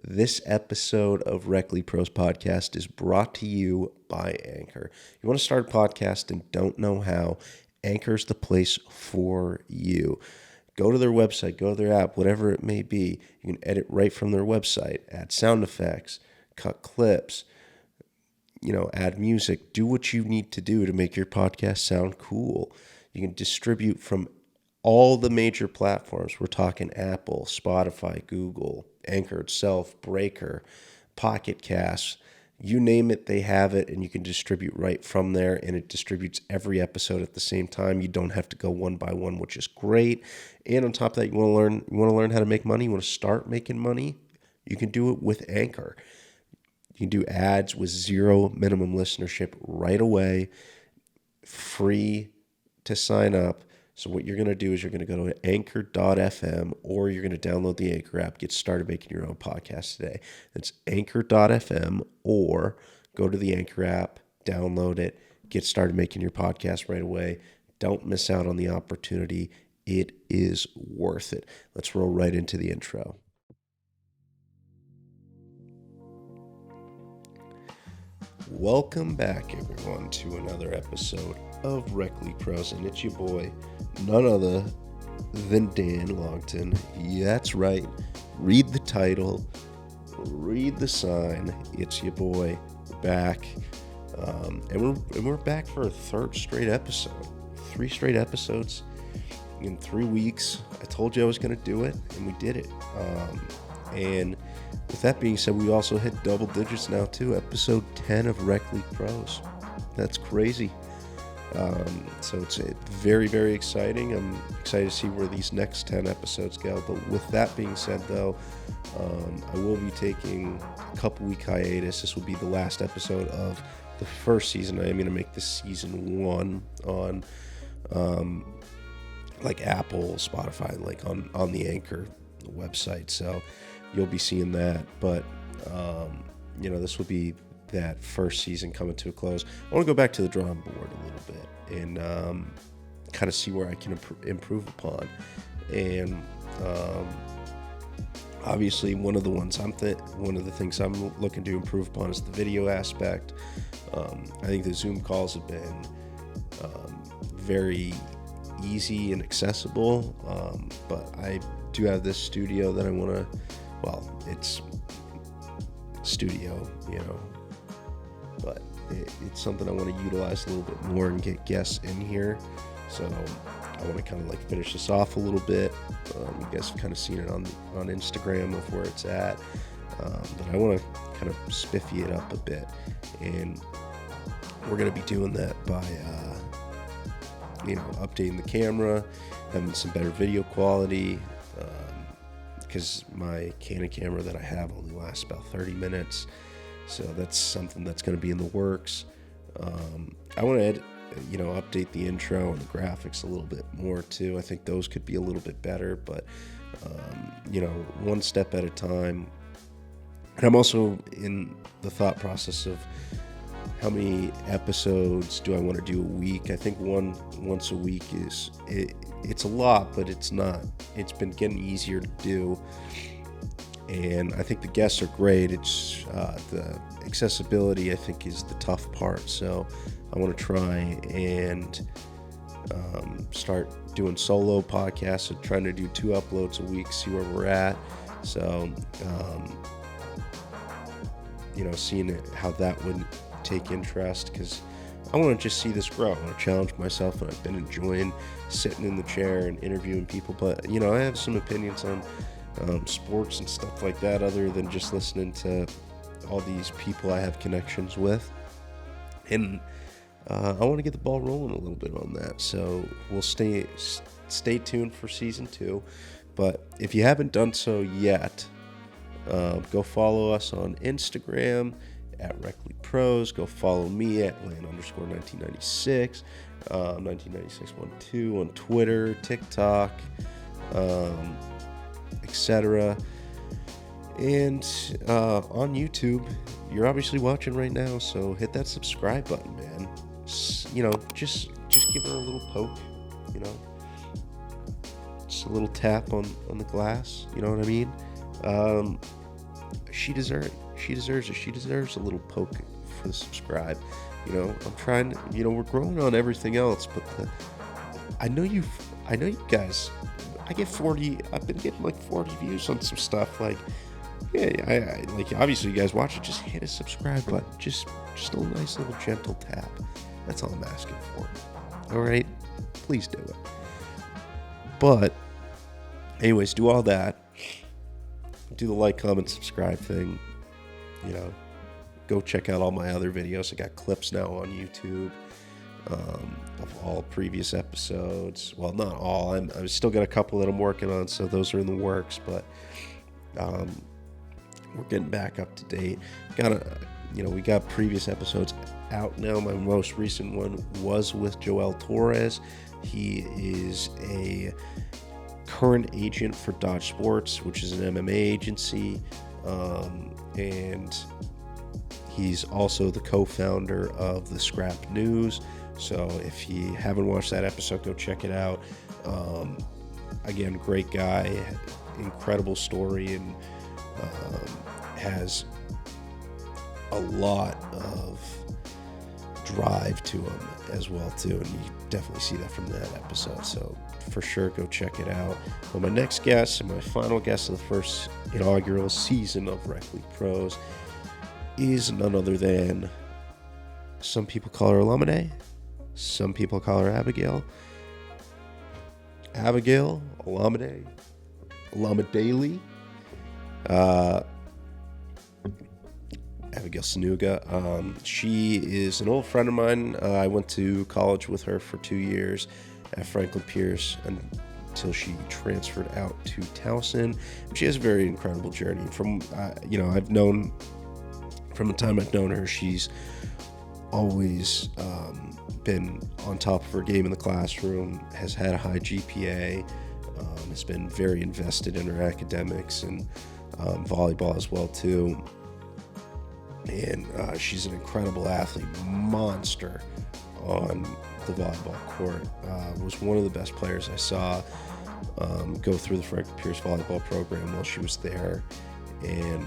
This episode of Reckley Pros Podcast is brought to you by Anchor. You want to start a podcast and don't know how? Anchor's the place for you. Go to their website, go to their app, whatever it may be. You can edit right from their website, add sound effects, cut clips, add music. Do what you need to do to make your podcast sound cool. You can distribute from all the major platforms. We're talking Apple, Spotify, Google, Anchor itself, Breaker, Pocket Cast. You name it, they have it, and you can distribute right from there, and it distributes every episode at the same time. You don't have to go one by one, which is great. And on top of that, you want to learn how to make money, you want to start making money, you can do it with Anchor. You can do ads with zero minimum listenership right away, free to sign up. So what you're going to do is you're going to go to anchor.fm or you're going to download the Anchor app, get started making your own podcast today. That's anchor.fm or go to the Anchor app, download it, get started making your podcast right away. Don't miss out on the opportunity. It is worth it. Let's roll right into the intro. Welcome back, everyone, to another episode of Reckley Pros, and it's your boy, none other than Dan Longton. Yeah, that's right. Read the title, read the sign. It's your boy back, and we're back for a third straight episode. 3 straight episodes in 3 weeks. I told you I was going to do it, and we did it. And with that being said, we also hit double digits now too. Episode 10 of Reckley Pros. That's crazy. So it's very, very exciting. I'm excited to see where these next 10 episodes go. But with that being said, though, I will be taking a couple week hiatus. This will be the last episode of the first season. I am going to make this season 1 on like Apple, Spotify, like on the Anchor website. So you'll be seeing that. But this will be that first season coming to a close. I want to go back to the drawing board a little bit and kind of see where I can improve upon. And obviously, one of the things I'm looking to improve upon is the video aspect. I think the Zoom calls have been very easy and accessible, but I do have this studio that I want to. Well, it's studio, but it's something I want to utilize a little bit more and get guests in here. So I want to kind of like finish this off a little bit. You guys have kind of seen it on Instagram of where it's at, but I want to kind of spiffy it up a bit, and we're going to be doing that by updating the camera, having some better video quality. Because my Canon camera that I have only lasts about 30 minutes. So that's something that's going to be in the works. I want to update the intro and the graphics a little bit more too. I think those could be a little bit better, but one step at a time. And I'm also in the thought process of how many episodes do I want to do a week. I think once a week it's a lot, but it's not. It's been getting easier to do, and I think the guests are great. It's the accessibility, I think, is the tough part. So I want to try and start doing solo podcasts and trying to do 2 uploads a week, see where we're at. So seeing how that would take interest, because I want to just see this grow. I want to challenge myself, and I've been enjoying sitting in the chair and interviewing people. But, I have some opinions on sports and stuff like that other than just listening to all these people I have connections with. And I want to get the ball rolling a little bit on that. So we'll stay tuned for season 2. But if you haven't done so yet, go follow us on Instagram at Reckley Pros. Go follow me at Land_1996, 199612 on Twitter, TikTok, etc. And on YouTube, you're obviously watching right now, so hit that subscribe button, man. Just give her a little poke, just a little tap on the glass. You know what I mean? she deserves it. She deserves a little poke for the subscribe. I'm trying to, we're growing on everything else, but I know you guys, I've been getting like 40 views on some stuff. Like, yeah, I like, obviously you guys watch it, just hit a subscribe button. Just a nice little gentle tap. That's all I'm asking for. All right, please do it. But anyways, do all that. Do the like, comment, subscribe thing. Go check out all my other videos. I got clips now on YouTube of all previous episodes. Well, not all. I've still got a couple that I'm working on, so those are in the works. But we're getting back up to date. We got previous episodes out now. My most recent one was with Joel Torres. He is a current agent for Dodge Sports, which is an MMA agency, and he's also the co-founder of the Scrap News. So if you haven't watched that episode, go check it out. Again, great guy, incredible story, and has a lot of drive to him as well too, and you definitely see that from that episode. So for sure, go check it out. Well, my next guest and my final guest of the first inaugural season of Rec League Pros is none other than, some people call her Olamide, some people call her Abigail, Olamide, Olamide, Abigail Sonuga. She is an old friend of mine. I went to college with her for 2 years at Franklin Pierce until she transferred out to Towson. She has a very incredible journey. From I've known, from the time I've known her, she's always been on top of her game in the classroom, has had a high GPA, has been very invested in her academics and volleyball as well too. And she's an incredible athlete, monster on the volleyball court. Was one of the best players I saw go through the Franklin Pierce volleyball program while she was there. And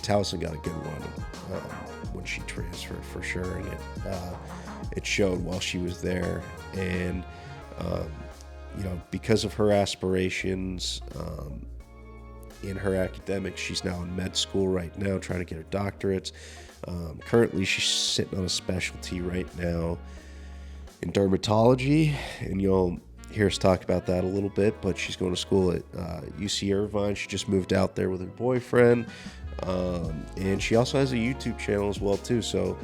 Towson got a good run when she transferred for sure, and it showed while she was there. And because of her aspirations in her academics, she's now in med school right now, trying to get her doctorates. Currently, she's sitting on a specialty right now in dermatology, and you'll hear us talk about that a little bit. But she's going to school at UC Irvine. She just moved out there with her boyfriend, and she also has a YouTube channel as well too. So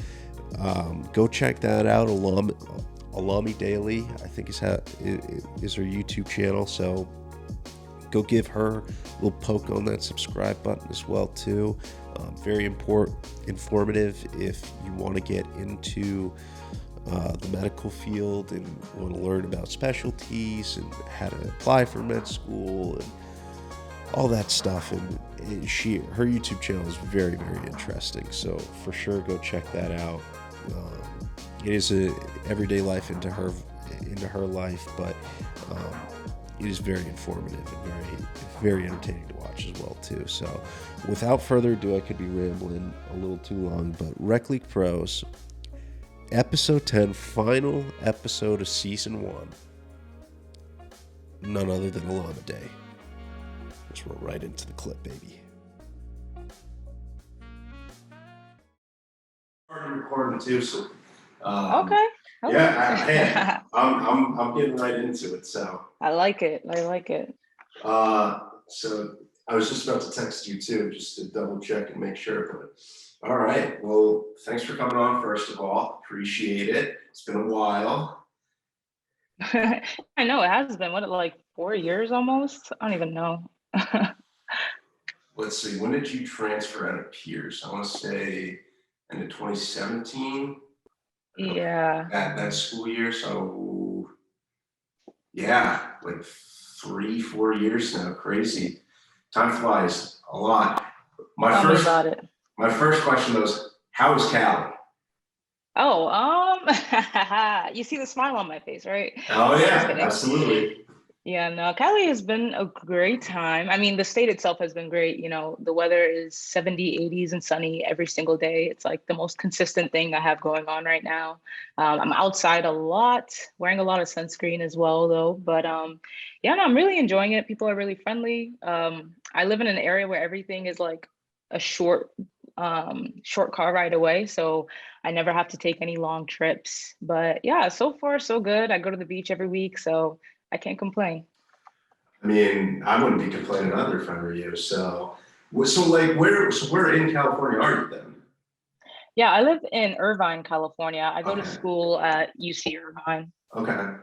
go check that out. Olami Daily, I think is her YouTube channel. So go give her a little poke on that subscribe button as well too. Very informative if you want to get into the medical field and want to learn about specialties and how to apply for med school and all that stuff. And her YouTube channel is very, very interesting. So for sure, go check that out. It is a everyday life into her life, but it is very informative and very, very entertaining to watch as well too. So without further ado, I could be rambling a little too long, but Rec League Pros, episode 10, final episode of season 1. None other than Olamide. Let's roll right into the clip, baby. Already recording too, so okay. Yeah, I'm getting right into it. So I like it. So I was just about to text you too, just to double check and make sure. But all right, well, thanks for coming on. First of all, appreciate it. It's been a while. I know it has been. What, like 4 years almost? I don't even know. Let's see. When did you transfer out of Pierce? I want to say in 2017. Yeah. That school year. So yeah, like 3-4 years now. Crazy. Time flies a lot. Tell me about it. My first question was, how is Cali? Oh, you see the smile on my face, right? Oh yeah, absolutely. Yeah, no, Cali has been a great time. I mean, the state itself has been great. You know, the weather is 70, 80s and sunny every single day. It's like the most consistent thing I have going on right now. I'm outside a lot, wearing a lot of sunscreen as well, though. But yeah, no, I'm really enjoying it. People are really friendly. I live in an area where everything is like a short car ride away. So I never have to take any long trips. But yeah, so far so good. I go to the beach every week, so I can't complain. I mean, I wouldn't be complaining either if I were you. So like, where in California are you then? Yeah, I live in Irvine, California. I go to Okay, school at UC Irvine. okay,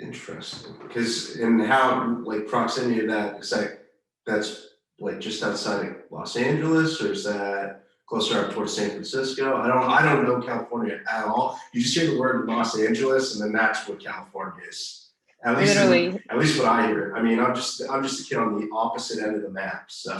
interesting. Because and how like proximity of that is that's like just outside of Los Angeles, or is that closer up towards San Francisco? I don't know California at all. You just hear the word Los Angeles, and then that's what California is. Literally. At least what I hear. I mean, I'm just a kid on the opposite end of the map. So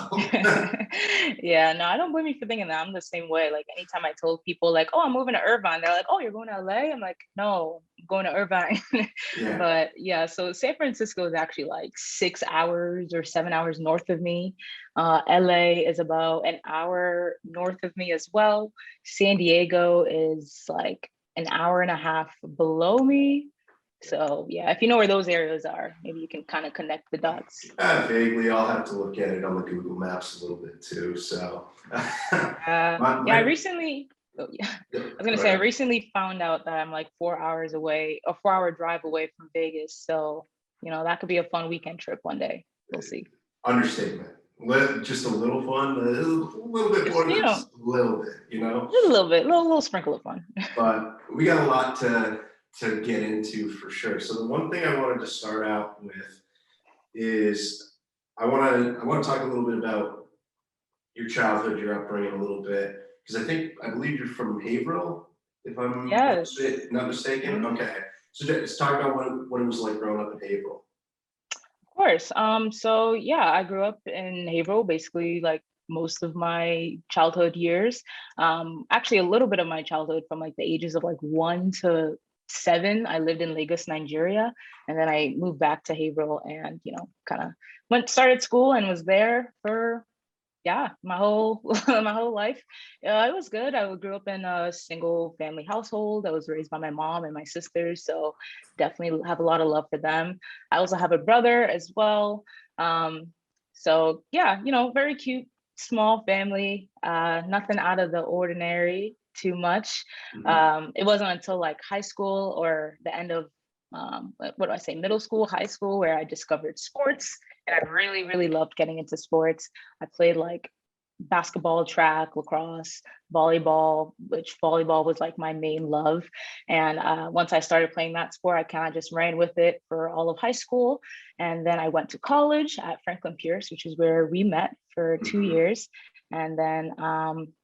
Yeah, no, I don't blame you for thinking that. I'm the same way. Like anytime I told people like, oh, I'm moving to Irvine, they're like, oh, you're going to LA? I'm like, no, I'm going to Irvine. yeah. But yeah, so San Francisco is actually like 6 hours or 7 hours north of me. LA is about an hour north of me as well. San Diego is like an hour and a half below me. So yeah, if you know where those areas are, maybe you can kind of connect the dots. Vaguely, I'll have to look at it on the Google Maps a little bit too. So, Yeah, I my recently, oh yeah, I was gonna go say I ahead. recently found out that I'm like 4 hours away, a 4 hour drive away from Vegas. So, that could be a fun weekend trip one day. We'll see. Understatement. Just a little fun, a little bit Just, more than just a little bit, just a little bit, little sprinkle of fun. But we got a lot to get into for sure. So the one thing I wanted to start out with is I want to talk a little bit about your childhood, your upbringing a little bit, because I believe you're from Haverhill, if I'm Yes. not mistaken. Mhm. Okay, so just talk about what it was like growing up in Haverhill. Of course. So yeah, I grew up in Haverhill, basically like most of my childhood years. Actually a little bit of my childhood from like the ages of like 1 to 7. I lived in Lagos, Nigeria, and then I moved back to Haverhill and, kind of started school and was there for yeah, my whole my whole life. It was good. I grew up in a single family household. I was raised by my mom and my sisters, so definitely have a lot of love for them. I also have a brother as well. Um, so yeah, very cute, small family. Nothing out of the ordinary too much. Mhm. It wasn't until like high school or the end of what do I say, middle school, high school, where I discovered sports, and I really, really loved getting into sports. I played like basketball, track, lacrosse, volleyball, which volleyball was like my main love. And once I started playing that sport, I kind of just ran with it for all of high school. And then I went to college at Franklin Pierce, which is where we met for 2 years. And then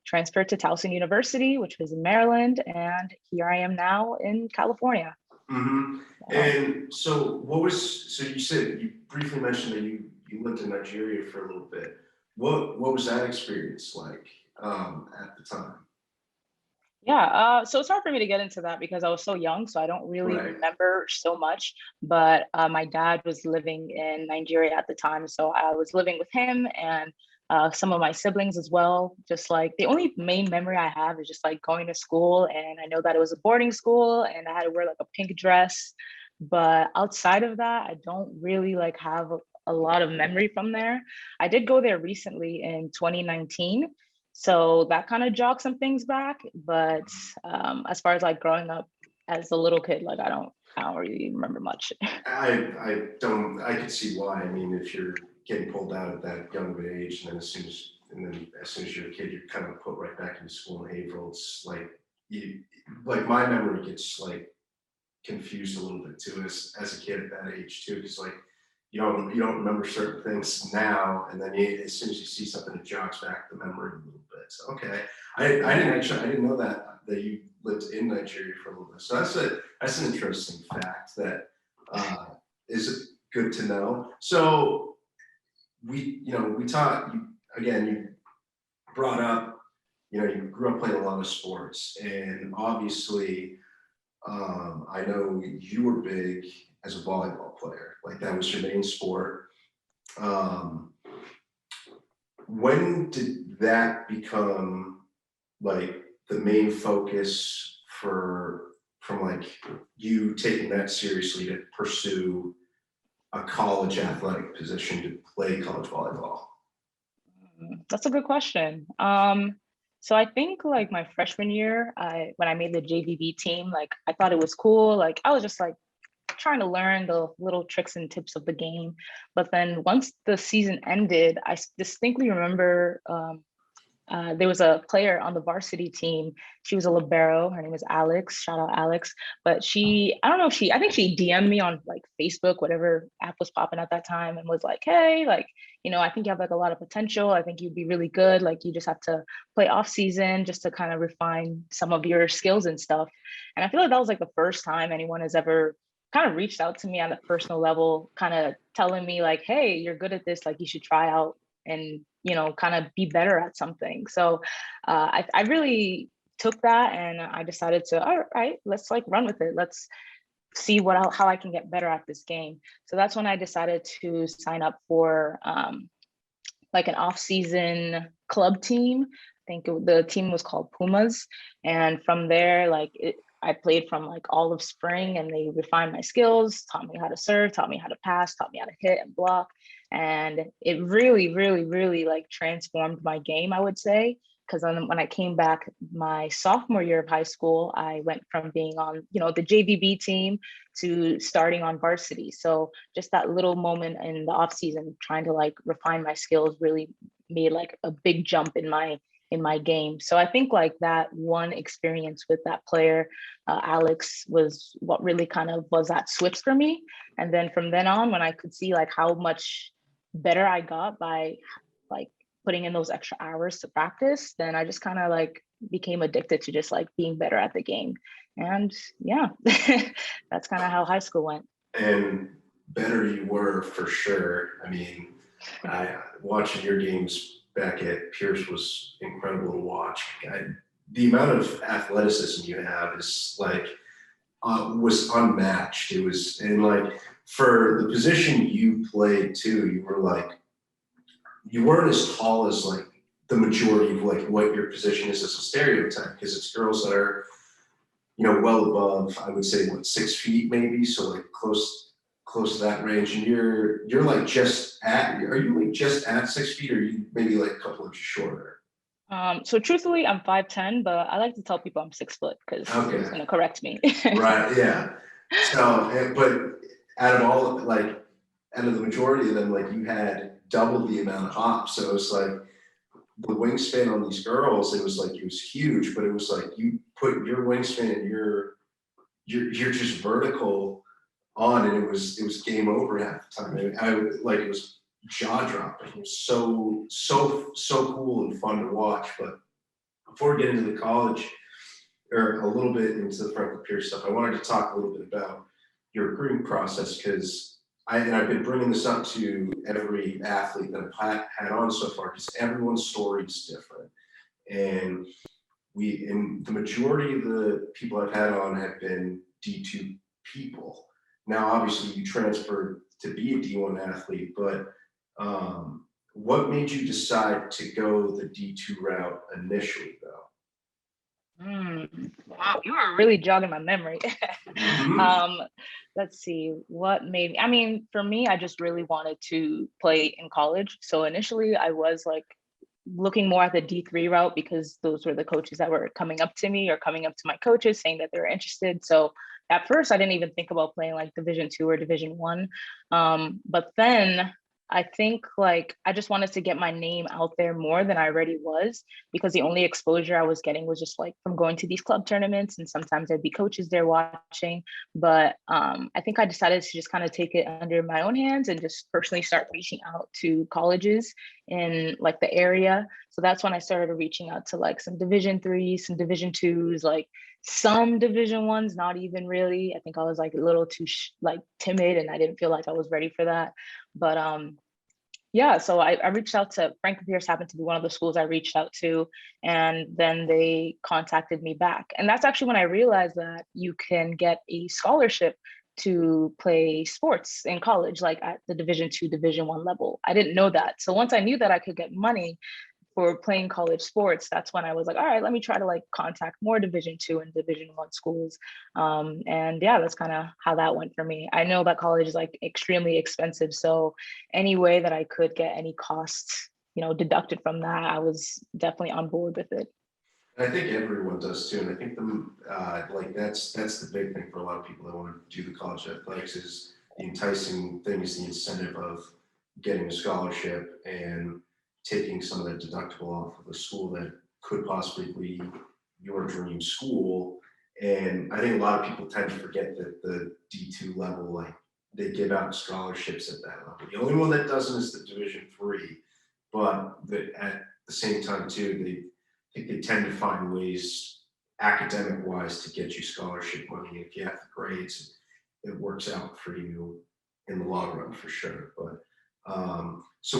transferred to Towson University, which was in Maryland. And here I am now in California. Mm-hmm. So, And so you said you briefly mentioned that you lived in Nigeria for a little bit. What was that experience like at the time? yeah, so it's hard for me to get into that because I was so young, so I don't really Right. remember so much. But my dad was living in Nigeria at the time, so I was living with him and some of my siblings as well. Just like the only main memory I have is just like going to school, and I know that it was a boarding school, and I had to wear like a pink dress. But outside of that, I don't really like have a lot of memory from there. I did go there recently in 2019, so that kind of jogged some things back. But as far as like growing up as a little kid, like I don't really remember much. I could see why. I mean, if you're getting pulled out at that young of an age, and then as soon as you're a kid, you're kind of put right back into school in April. It's like like my memory gets like confused a little bit too as a kid at that age too, because like you don't remember certain things now, and then as soon as you see something, it jogs back the memory a little bit. So okay, I didn't know that you lived in Nigeria for a little bit. So that's an interesting fact that uh, is good to know. So we taught you again. You brought up you grew up playing a lot of sports, and obviously I know you were big as a volleyball player. Like that was your main sport. Um, when did that become like the main focus from like you taking that seriously to pursue a college athletic position to play college volleyball? That's a good question. So I think like my freshman year, when I made the JVB team, like I thought it was cool. Like I was just like trying to learn the little tricks and tips of the game. But then once the season ended, I distinctly remember there was a player on the varsity team. She was a libero. Her name was Alex. Shout out Alex. But I don't know if I think she DM'd me on like Facebook, whatever app was popping at that time, and was like, hey, like, I think you have like a lot of potential. I think you'd be really good. Like, you just have to play off season just to kind of refine some of your skills and stuff. And I feel like that was like the first time anyone has ever kind of reached out to me on a personal level, kind of telling me like, hey, you're good at this. Like, you should try out and kind of be better at something. So I really took that and I decided to, all right, let's like run with it. Let's see how I can get better at this game. So that's when I decided to sign up for like an off-season club team. I think the team was called Pumas. And from there, I played from like all of spring and they refined my skills, taught me how to serve, taught me how to pass, taught me how to hit and block. And it really, really, really like transformed my game, I would say. Because when I came back my sophomore year of high school, I went from being on, the JVB team to starting on varsity. So just that little moment in the off season, trying to like refine my skills really made like a big jump in my game. So I think like that one experience with that player, Alex, was what really kind of was that switch for me. And then from then on, when I could see like how much better I got by like putting in those extra hours to practice, then I just kind of like became addicted to just like being better at the game. And yeah, that's kind of how high school went. And better you were for sure. I mean, watching your games back at Pierce was incredible to watch. The amount of athleticism you have is like was unmatched. It was, and like for the position you played too, you weren't as tall as like the majority of like what your position is as a stereotype, because it's girls that are well above, I would say, what, 6 feet maybe, so like close to that range. And you're like are you like just at 6 feet, or are you maybe like a couple inches shorter? So truthfully, I'm 5'10", but I like to tell people I'm 6 foot because Okay. he's gonna correct me. Right, yeah. So, but out of the majority of them, like you had double the amount of hops. So it's like the wingspan on these girls, it was huge, but it was like you put your wingspan, you're just vertical on, and it was game over half the time. It was jaw dropping. It was so cool and fun to watch. But before we get into the college, or a little bit into the Franklin Pierce stuff, I wanted to talk a little bit about your recruiting process, because I've been bringing this up to every athlete that I've had on so far, because everyone's story is different. And the majority of the people I've had on have been D2 people. Now, obviously, you transferred to be a D1 athlete, but what made you decide to go the D2 route initially, though? Wow, you were really jogging my memory. Mm-hmm. Let's see what made me. I mean, for me, I just really wanted to play in college. So initially, I was like looking more at the D3 route because those were the coaches that were coming up to me or coming up to my coaches saying that they were interested. So at first, I didn't even think about playing like Division 2 or Division 1. But then I think like I just wanted to get my name out there more than I already was, because the only exposure I was getting was just like from going to these club tournaments, and sometimes there'd be coaches there watching. But I think I decided to just kind of take it under my own hands and just personally start reaching out to colleges in like the area. So that's when I started reaching out to like some Division 3s, some Division 2s, like some Division 1s, not even really. I think I was like a little too like timid, and I didn't feel like I was ready for that. But yeah, so I reached out to Franklin Pierce, happened to be one of the schools I reached out to, and then they contacted me back. And that's actually when I realized that you can get a scholarship to play sports in college, like at the Division 2, Division 1 level. I didn't know that. So once I knew that I could get money for playing college sports, that's when I was like, all right, let me try to like contact more Division 2 and Division 1 schools. And yeah, that's kind of how that went for me. I know that college is like extremely expensive. So any way that I could get any costs, deducted from that, I was definitely on board with it. I think everyone does too, and I think like that's the big thing for a lot of people that want to do the college athletics is the enticing thing is the incentive of getting a scholarship and taking some of that deductible off of a school that could possibly be your dream school. And I think a lot of people tend to forget that the D2 level, like they give out scholarships at that level. The only one that doesn't is the Division 3, but at the same time too, I think they tend to find ways academic wise to get you scholarship money. If you have the grades, it works out for you in the long run for sure. But so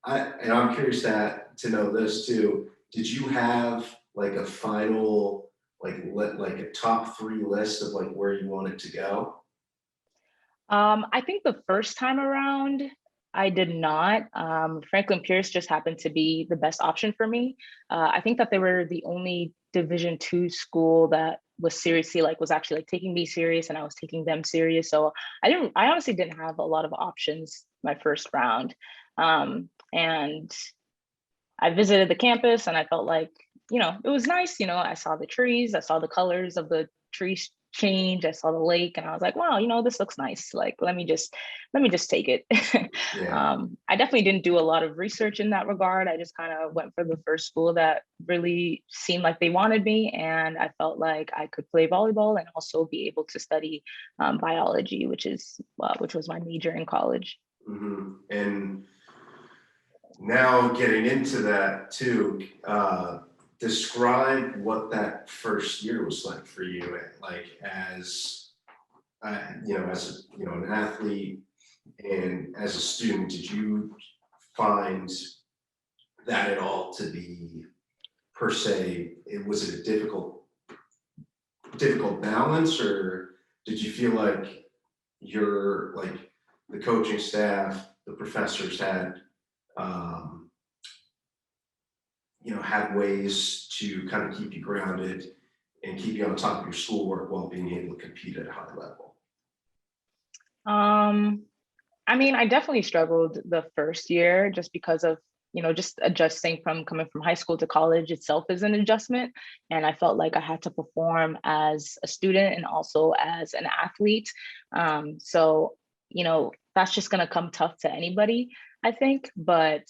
I'm curious to know this too. Did you have like a final, like a top 3 list of like where you wanted to go? I think the first time around, I did not. Franklin Pierce just happened to be the best option for me. I think that they were the only Division 2 school that was actually like taking me serious, and I was taking them serious. So I honestly didn't have a lot of options my first round. And I visited the campus and I felt like, it was nice. I saw the trees, I saw the colors of the trees change, I saw the lake, and I was like, wow, this looks nice. Like, let me just take it. Yeah. I definitely didn't do a lot of research in that regard. I just kind of went for the first school that really seemed like they wanted me. And I felt like I could play volleyball and also be able to study biology, which was my major in college. Mm-hmm. And now getting into that too, describe what that first year was like for you, like as an athlete and as a student. Did you find that at all to be per se? Was it a difficult balance, or did you feel like the coaching staff, the professors um, had ways to kind of keep you grounded and keep you on top of your schoolwork while being able to compete at a high level? Um, I mean, I definitely struggled the first year just because of, just adjusting from coming from high school to college itself is an adjustment. And I felt like I had to perform as a student and also as an athlete. So, that's just going to come tough to anybody, I think. But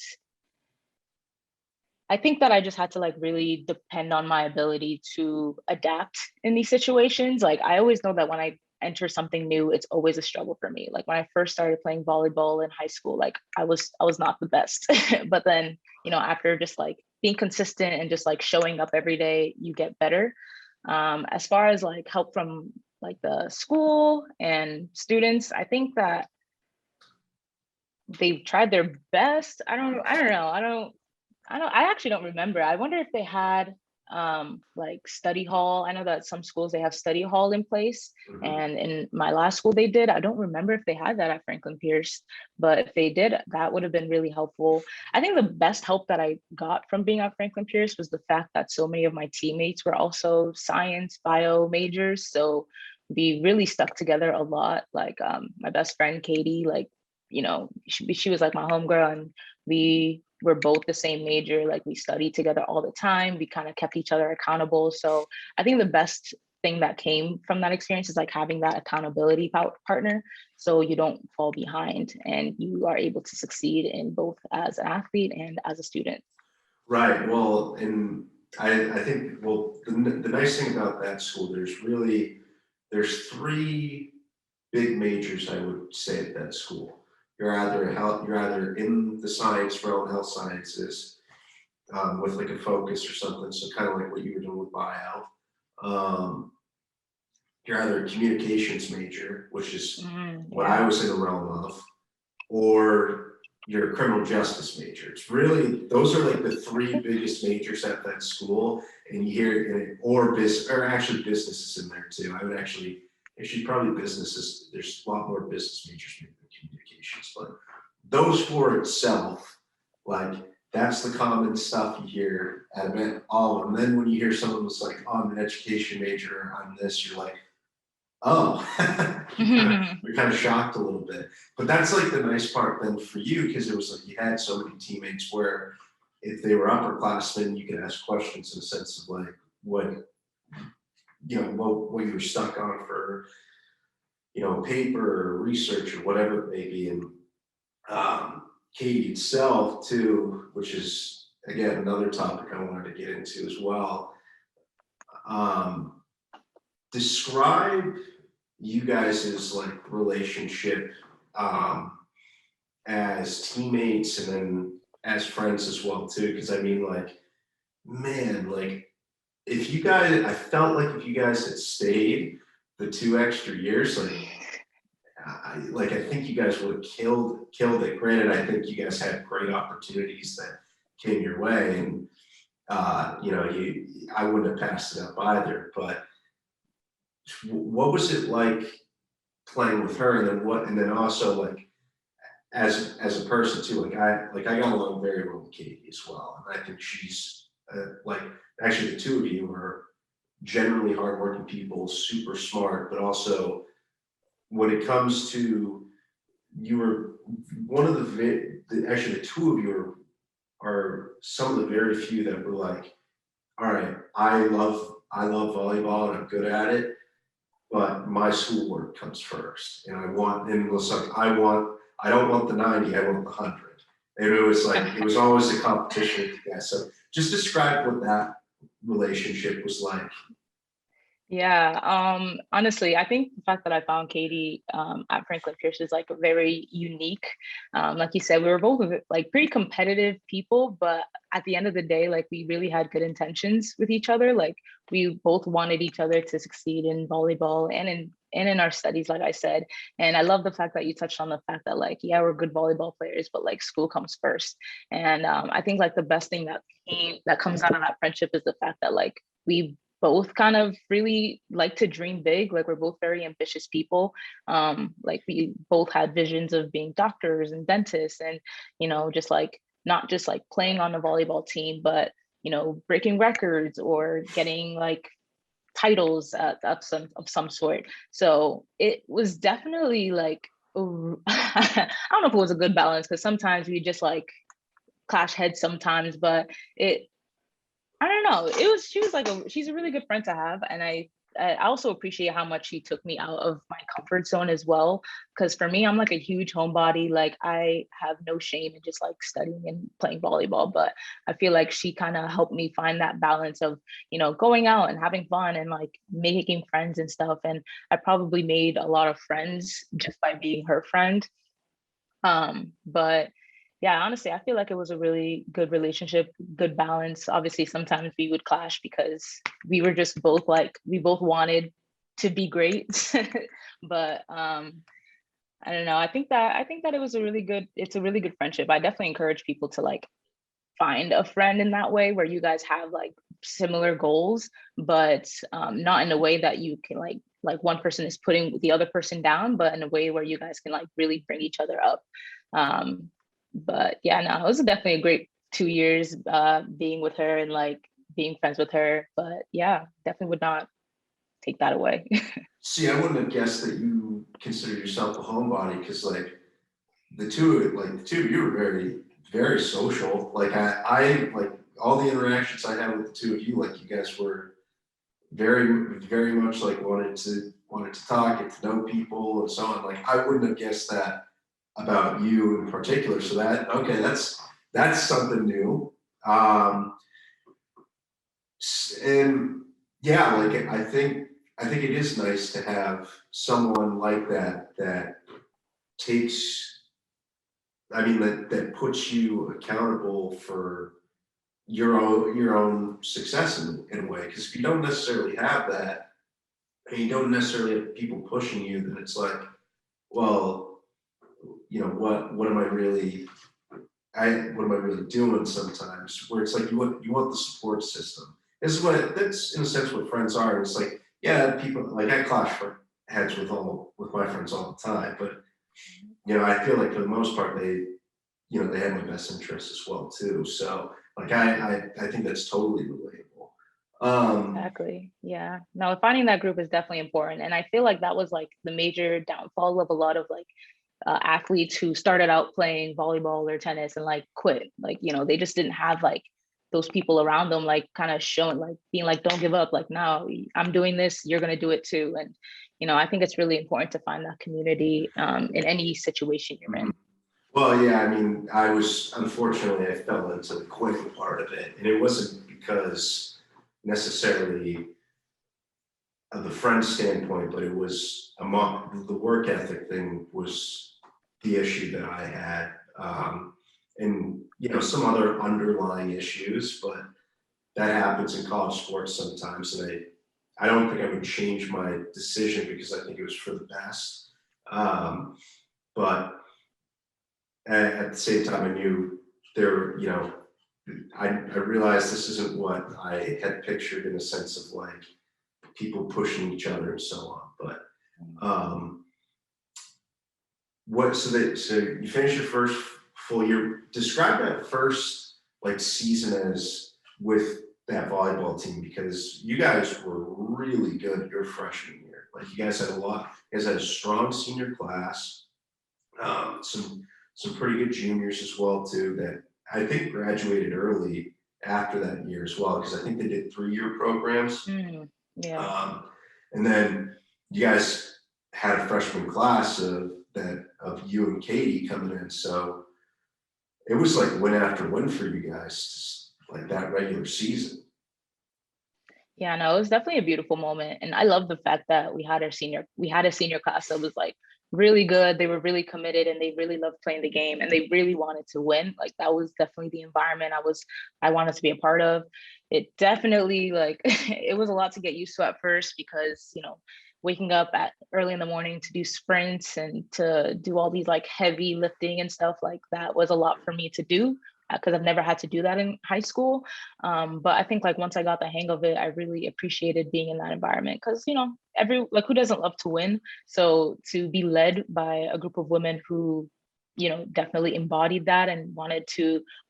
I think that I just had to like really depend on my ability to adapt in these situations. Like I always know that when I enter something new, it's always a struggle for me. Like when I first started playing volleyball in high school, like I was not the best. But then, after just like being consistent and just like showing up every day, you get better. As far as like help from like the school and students, I think that they've tried their best. I don't know. I actually don't remember. I wonder if they had like study hall. I know that some schools they have study hall in place. Mm-hmm. And in my last school they did. I don't remember if they had that at Franklin Pierce, but if they did, that would have been really helpful. I think the best help that I got from being at Franklin Pierce was the fact that so many of my teammates were also science, bio majors. So we really stuck together a lot. Like my best friend Katie, like, she was like my homegirl, and we were both the same major. Like we studied together all the time. We kind of kept each other accountable. So I think the best thing that came from that experience is like having that accountability partner, so you don't fall behind and you are able to succeed in both as an athlete and as a student. Right. Well, and I think, well, the nice thing about that school, there's 3 big majors I would say at that school. You're either in the science realm, health sciences, with like a focus or something. So kind of like what you were doing with bio. Um, you're either a communications major, which is what I Yeah. was in the realm of, or you're a criminal justice major. It's really, those are like the 3 biggest majors at that school. And you hear, or actually business is in there too. I would actually actually probably businesses, there's a lot more business majors than communications, but those four itself, like that's the common stuff you hear at all of them. Then when you hear someone was like, oh, I'm an education major, I'm this, you're like, oh, we're kind of shocked a little bit. But that's like the nice part then for you, because it was like you had so many teammates where if they were upperclassmen, you could ask questions in a sense of like what what you were stuck on for paper or research or whatever it may be. And Katie itself too, which is again another topic I wanted to get into as well. Describe you guys' like relationship as teammates and then as friends as well too, because I mean, like, man, like if you guys, I felt like if you guys had stayed the 2 extra years, I think you guys would have killed it. Granted, I think you guys had great opportunities that came your way, and I wouldn't have passed it up either. But what was it like playing with her, and then also like as a person too? Like I got along very well with Katie as well, and I think she's like actually the two of you are generally hardworking people, super smart, but also when it comes to you were one of actually the two of you are some of the very few that were like, all right, I love volleyball and I'm good at it, but my schoolwork comes first, and it was like I don't want the 90, I want the 100. And it was like it was always a competition with you guys. So just describe what that relationship was like. Yeah, honestly, I think the fact that I found Katie at Franklin Pierce is like very unique. Like you said, we were both like pretty competitive people, but at the end of the day, like we really had good intentions with each other. Like we both wanted each other to succeed in volleyball and in our studies, like I said. And I love the fact that you touched on the fact that like, yeah, we're good volleyball players, but like school comes first. And I think like the best thing that comes out of that friendship is the fact that like we both kind of really like to dream big. Like we're both very ambitious people. Like we both had visions of being doctors and dentists, and just like not just like playing on a volleyball team, but breaking records or getting like titles of some sort. So it was definitely like I don't know if it was a good balance, because sometimes we just like clash heads sometimes, but I don't know. She's a really good friend to have. And I also appreciate how much she took me out of my comfort zone as well. Because for me, I'm like a huge homebody. Like I have no shame in just like studying and playing volleyball. But I feel like she kind of helped me find that balance of, going out and having fun and like making friends and stuff. And I probably made a lot of friends just by being her friend. But yeah, honestly, I feel like it was a really good relationship, good balance. Obviously, sometimes we would clash because we were just both like, we both wanted to be great. But I don't know. I think that it's a really good friendship. I definitely encourage people to like find a friend in that way where you guys have like similar goals, but not in a way that you can like one person is putting the other person down, but in a way where you guys can like really bring each other up. um but yeah, no, it was definitely a great 2 years being with her and like being friends with her. But yeah, definitely would not take that away. See, I wouldn't have guessed that you consider yourself a homebody, because like the two of you are very, very social. Like I like all the interactions I had with the two of you, like you guys were very, very much like wanted to talk, get to know people and so on. Like I wouldn't have guessed that about you in particular. So okay, that's something new. And yeah, like I think it is nice to have someone like that takes, I mean, that puts you accountable for your own success in a way. Because if you don't necessarily have that, and you don't necessarily have people pushing you, then it's like, well, what am I really doing sometimes? Where it's like you want the support system. That's in a sense what friends are. It's like, yeah, people like I clash for heads with my friends all the time, but I feel like for the most part they had my best interests as well too. So like I think that's totally relatable. Exactly. Yeah. No, finding that group is definitely important. And I feel like that was like the major downfall of a lot of like athletes who started out playing volleyball or tennis and like quit. Like, they just didn't have like those people around them, like kind of showing, like being like, don't give up. Like, no, I'm doing this. You're going to do it too. And, I think it's really important to find that community in any situation you're Mhm. in. Well, yeah, I mean, unfortunately, I fell into the quitting part of it, and it wasn't because necessarily of the friend standpoint, but it was the work ethic thing was the issue that I had, and some other underlying issues, but that happens in college sports sometimes, and I don't think I would change my decision because I think it was for the best, but at the same time, I knew there, I realized this isn't what I had pictured in a sense of like people pushing each other and so on. But um, so you finished your first full year. Describe that first like season as with that volleyball team, because you guys were really good your freshman year. Like you guys had a strong senior class, some pretty good juniors as well too that I think graduated early after that year as well, because I think they did 3-year programs. Yeah. Um, and then you guys had a freshman class of you and Katie coming in, so it was like win after win for you guys, like that regular season. Yeah, no, it was definitely a beautiful moment. And I love the fact that we had a senior class that was like really good. They were really committed and they really loved playing the game and they really wanted to win. Like that was definitely the environment I wanted to be a part of. It definitely like it was a lot to get used to at first because, waking up at early in the morning to do sprints and to do all these like heavy lifting and stuff like that was a lot for me to do because I've never had to do that in high school. But I think like once I got the hang of it, I really appreciated being in that environment because every like who doesn't love to win? So to be led by a group of women who definitely embodied that and wanted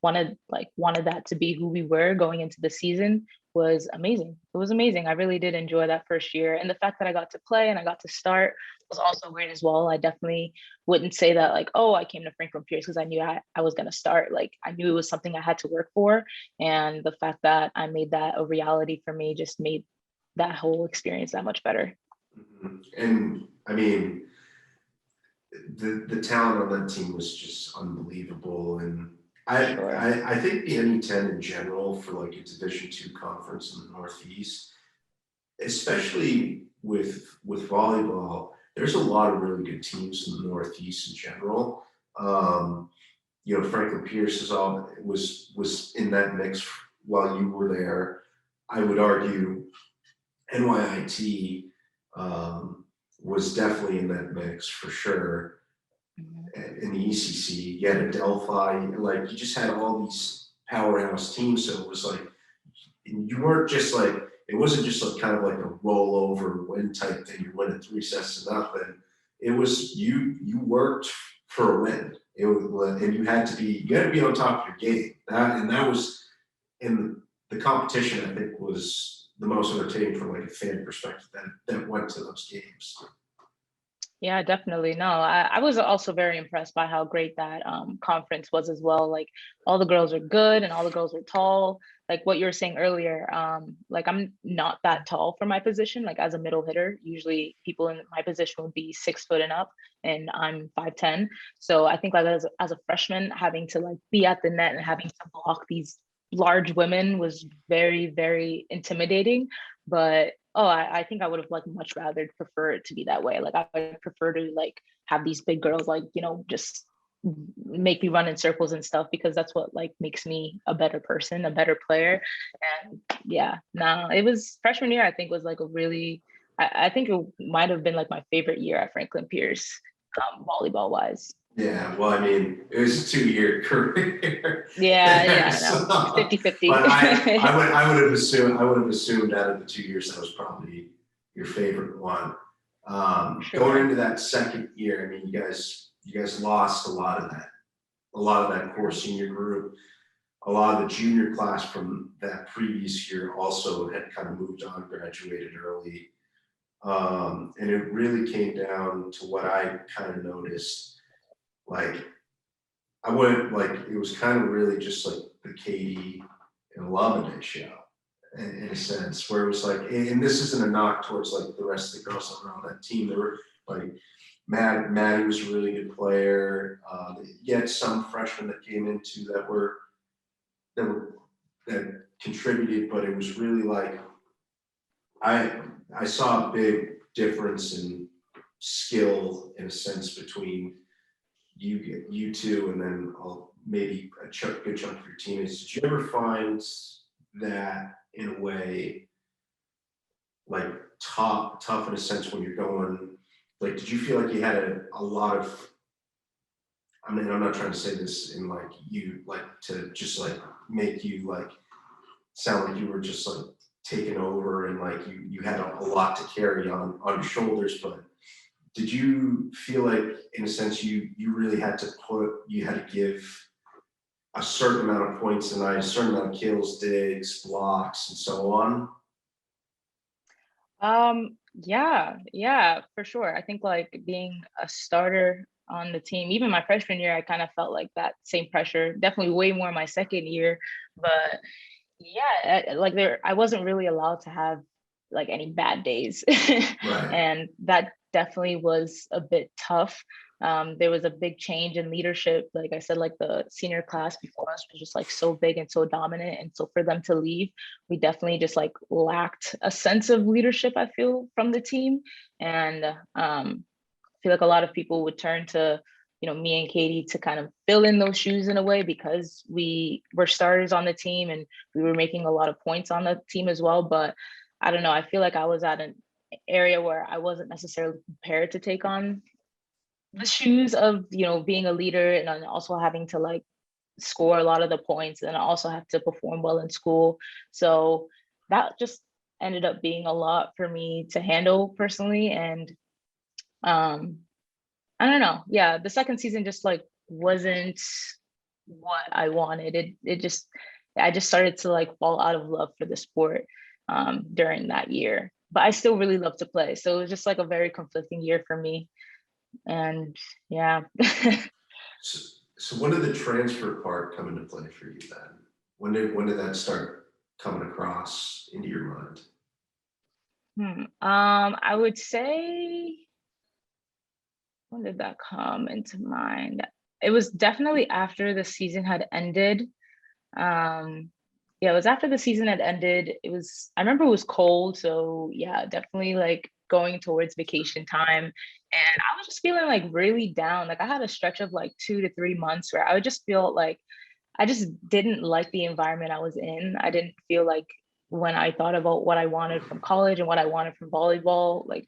that to be who we were going into the season was amazing. It was amazing. I really did enjoy that first year, and the fact that I got to play and I got to start was also great as well. I definitely wouldn't say that like, oh, I came to Franklin Pierce because I knew I was going to start. Like I knew it was something I had to work for, and the fact that I made that a reality for me just made that whole experience that much better. Mm-hmm. And I mean, the talent on that team was just unbelievable, and Sure. I think the NE10 in general for like a Division II conference in the Northeast, especially with volleyball, there's a lot of really good teams in the Northeast in general. Franklin Pierce was in that mix while you were there. I would argue NYIT was definitely in that mix for sure. In the ECC, you had a Delphi, like you just had all these powerhouse teams. So it was like you weren't just like it wasn't just like kind of like a rollover win type thing. You're winning 3-0. It was you worked for a win. It was, and you had to be on top of your game. That was in the competition. I think was the most entertaining from like a fan perspective that went to those games. Yeah, definitely. No, I was also very impressed by how great that conference was as well. Like all the girls are good and all the girls are tall. Like what you were saying earlier, like I'm not that tall for my position. Like as a middle hitter, usually people in my position would be 6 foot and up, and I'm 5'10". So I think like as a freshman, having to like be at the net and having to block these large women was very, very intimidating. But I think I would have like much rather prefer it to be that way. Like I would prefer to like have these big girls like, just make me run in circles and stuff because that's what like makes me a better person, a better player. And yeah, no, it was freshman year, I think was like a really I think it might have been like my favorite year at Franklin Pierce, volleyball wise. Yeah, well, I mean, it was a 2-year career. Yeah, yeah, So, no. 50-50. but I would have assumed out of the 2 years that was probably your favorite one. Going Sure. into that second year, I mean, you guys lost a lot of that core senior group. A lot of the junior class from that previous year also had kind of moved on, graduated early. And it really came down to what I kind of noticed. Like, I went, like, it was kind of really just like the Katie and Olamide show in a sense, where it was like, and this isn't a knock towards like the rest of the girls that were on that team. They were like, Maddie was a really good player. You had some freshmen that came into that were that contributed, but it was really like I saw a big difference in skill in a sense between you two and then maybe good chunk of your teammates. Did you ever find that in a way like tough in a sense when you're going, like, did you feel like you had a lot of, I mean, I'm not trying to say this in like you like to just like make you like sound like you were just like taken over and like you had a lot to carry on your shoulders, but did you feel like in a sense you really had to give a certain amount of points tonight, a certain amount of kills, digs, blocks, and so on? Yeah, for sure. I think like being a starter on the team, even my freshman year, I kind of felt like that same pressure, definitely way more my second year. But yeah, like I wasn't really allowed to have like any bad days. Right. And that definitely was a bit tough. There was a big change in leadership. Like I said, like the senior class before us was just like so big and so dominant. And so for them to leave, we definitely just like lacked a sense of leadership, I feel, from the team. And I feel like a lot of people would turn to, me and Katie to kind of fill in those shoes in a way because we were starters on the team and we were making a lot of points on the team as well. But I don't know, I feel like I was at an area where I wasn't necessarily prepared to take on the shoes of, being a leader and then also having to like score a lot of the points and I also have to perform well in school. So that just ended up being a lot for me to handle personally. And um I don't know. Yeah, the second season just like wasn't what I wanted. I just started to like fall out of love for the sport during that year. But I still really love to play. So it was just like a very conflicting year for me. And yeah. So, so when did the transfer part come into play for you then? When did that start coming across into your mind? I would say, when did that come into mind? It was definitely after the season had ended. Um, yeah, it was after the season had ended. I remember it was cold. So yeah, definitely like going towards vacation time. And I was just feeling like really down. Like I had a stretch of like 2 to 3 months where I would just feel like I just didn't like the environment I was in. I didn't feel like when I thought about what I wanted from college and what I wanted from volleyball, like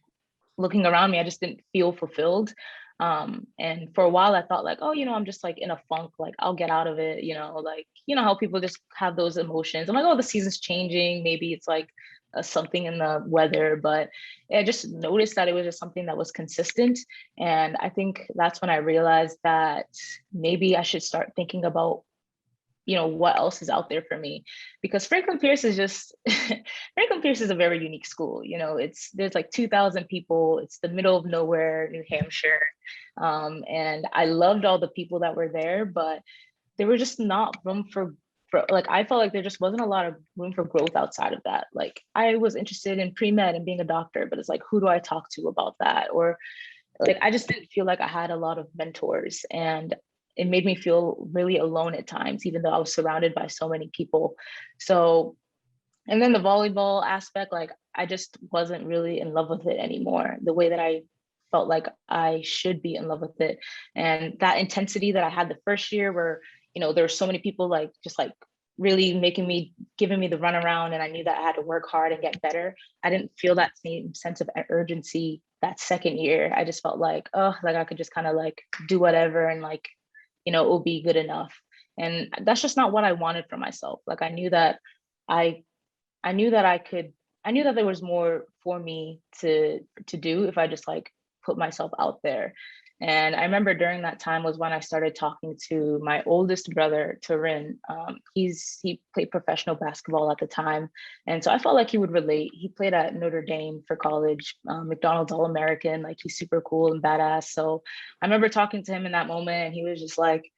looking around me, I just didn't feel fulfilled. And for a while I thought like, oh, I'm just like in a funk, like I'll get out of it, like, how people just have those emotions. I'm like, oh, the season's changing. Maybe it's like something in the weather, but I just noticed that it was just something that was consistent. And I think that's when I realized that maybe I should start thinking about what else is out there for me, because Franklin Pierce is just Franklin Pierce is a very unique school. There's like 2,000 people. It's the middle of nowhere, New Hampshire. And I loved all the people that were there, but there were just not room for like, I felt like there just wasn't a lot of room for growth outside of that. Like I was interested in pre-med and being a doctor, but it's like, who do I talk to about that? Or like I just didn't feel like I had a lot of mentors, and it made me feel really alone at times, even though I was surrounded by so many people. So, and then the volleyball aspect, like I just wasn't really in love with it anymore, the way that I felt like I should be in love with it. And that intensity that I had the first year where, there were so many people like just like really giving me the runaround, and I knew that I had to work hard and get better. I didn't feel that same sense of urgency that second year. I just felt like, oh, like I could just kind of like do whatever and like, it will be good enough. And that's just not what I wanted for myself. Like I knew that I knew that I could I knew that there was more for me to do if I just like put myself out there. And I remember during that time was when I started talking to my oldest brother, Turin. He played professional basketball at the time, and so I felt like he would relate. He played at Notre Dame for college, McDonald's All American. Like he's super cool and badass. So I remember talking to him in that moment, and he was just like,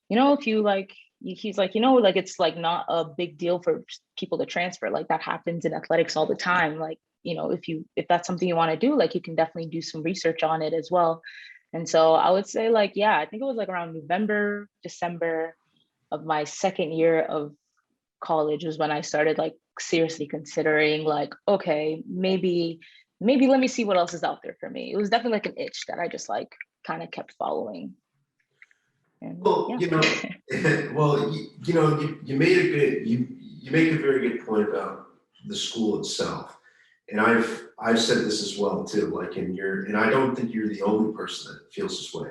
if you like, he's like, like it's like not a big deal for people to transfer. Like that happens in athletics all the time. Like, if that's something you want to do, like you can definitely do some research on it as well. And so I would say like, yeah, I think it was like around November, December of my second year of college was when I started like seriously considering like, okay, maybe let me see what else is out there for me. It was definitely like an itch that I just like kind of kept following. And Well, yeah. you made a good you make a very good point about the school itself, and I've said this as well too. Like and I don't think you're the only person that feels this way.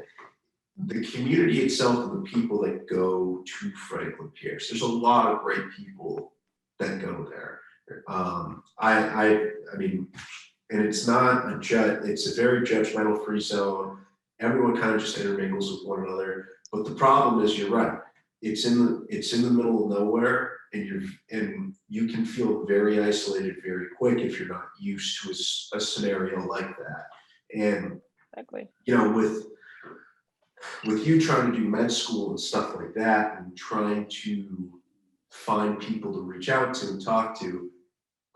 The community itself and the people that go to Franklin Pierce. There's a lot of great people that go there. I mean, and it's not it's a very judgmental free zone. Everyone kind of just intermingles with one another. But the problem is, you're right. It's in the middle of nowhere, and you can feel very isolated very quick if you're not used to a scenario like that. And Exactly. With you trying to do med school and stuff like that, and trying to find people to reach out to and talk to,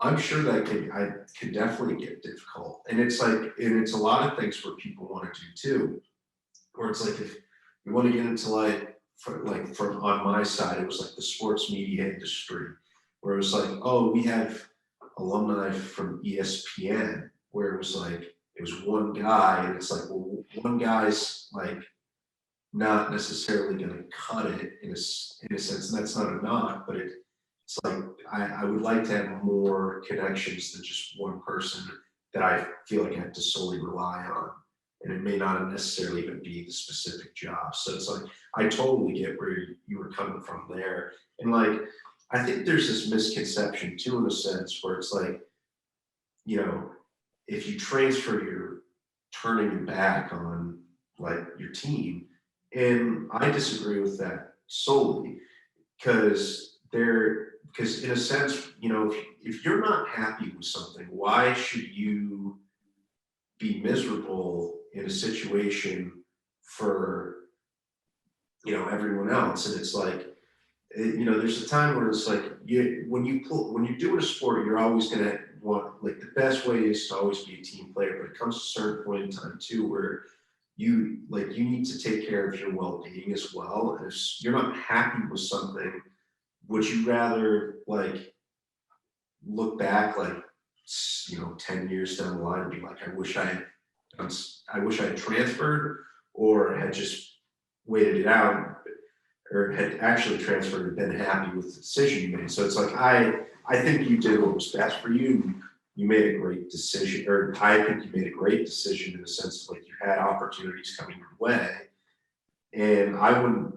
I'm sure that can definitely get difficult. And it's a lot of things where people want to do too, where it's like if you want to get into from on my side, it was like the sports media industry, where it was like, oh, we have alumni from ESPN, where it was one guy, and it's like, well, one guy's like not necessarily going to cut it in a sense, and that's not a knock, but it's like I would like to have more connections than just one person that I feel like I have to solely rely on, and it may not necessarily even be the specific job. So it's like I totally get where you were coming from there, and like I think there's this misconception too, in a sense, where it's like, if you transfer, you're turning your back on like your team. And I disagree with that solely, because in a sense, if you're not happy with something, why should you be miserable in a situation for everyone else? And it's like, there's a time where it's like when you're doing a sport, you're always gonna want, like, the best way is to always be a team player, but it comes to a certain point in time too where you need to take care of your well-being as well. And if you're not happy with something, would you rather like look back like 10 years down the line and be like, I wish I had transferred, or had just waited it out, or had actually transferred and been happy with the decision you made? So it's like I think you did what was best for you. You made a great decision, or I think you made a great decision in the sense of like you had opportunities coming your way, and I wouldn't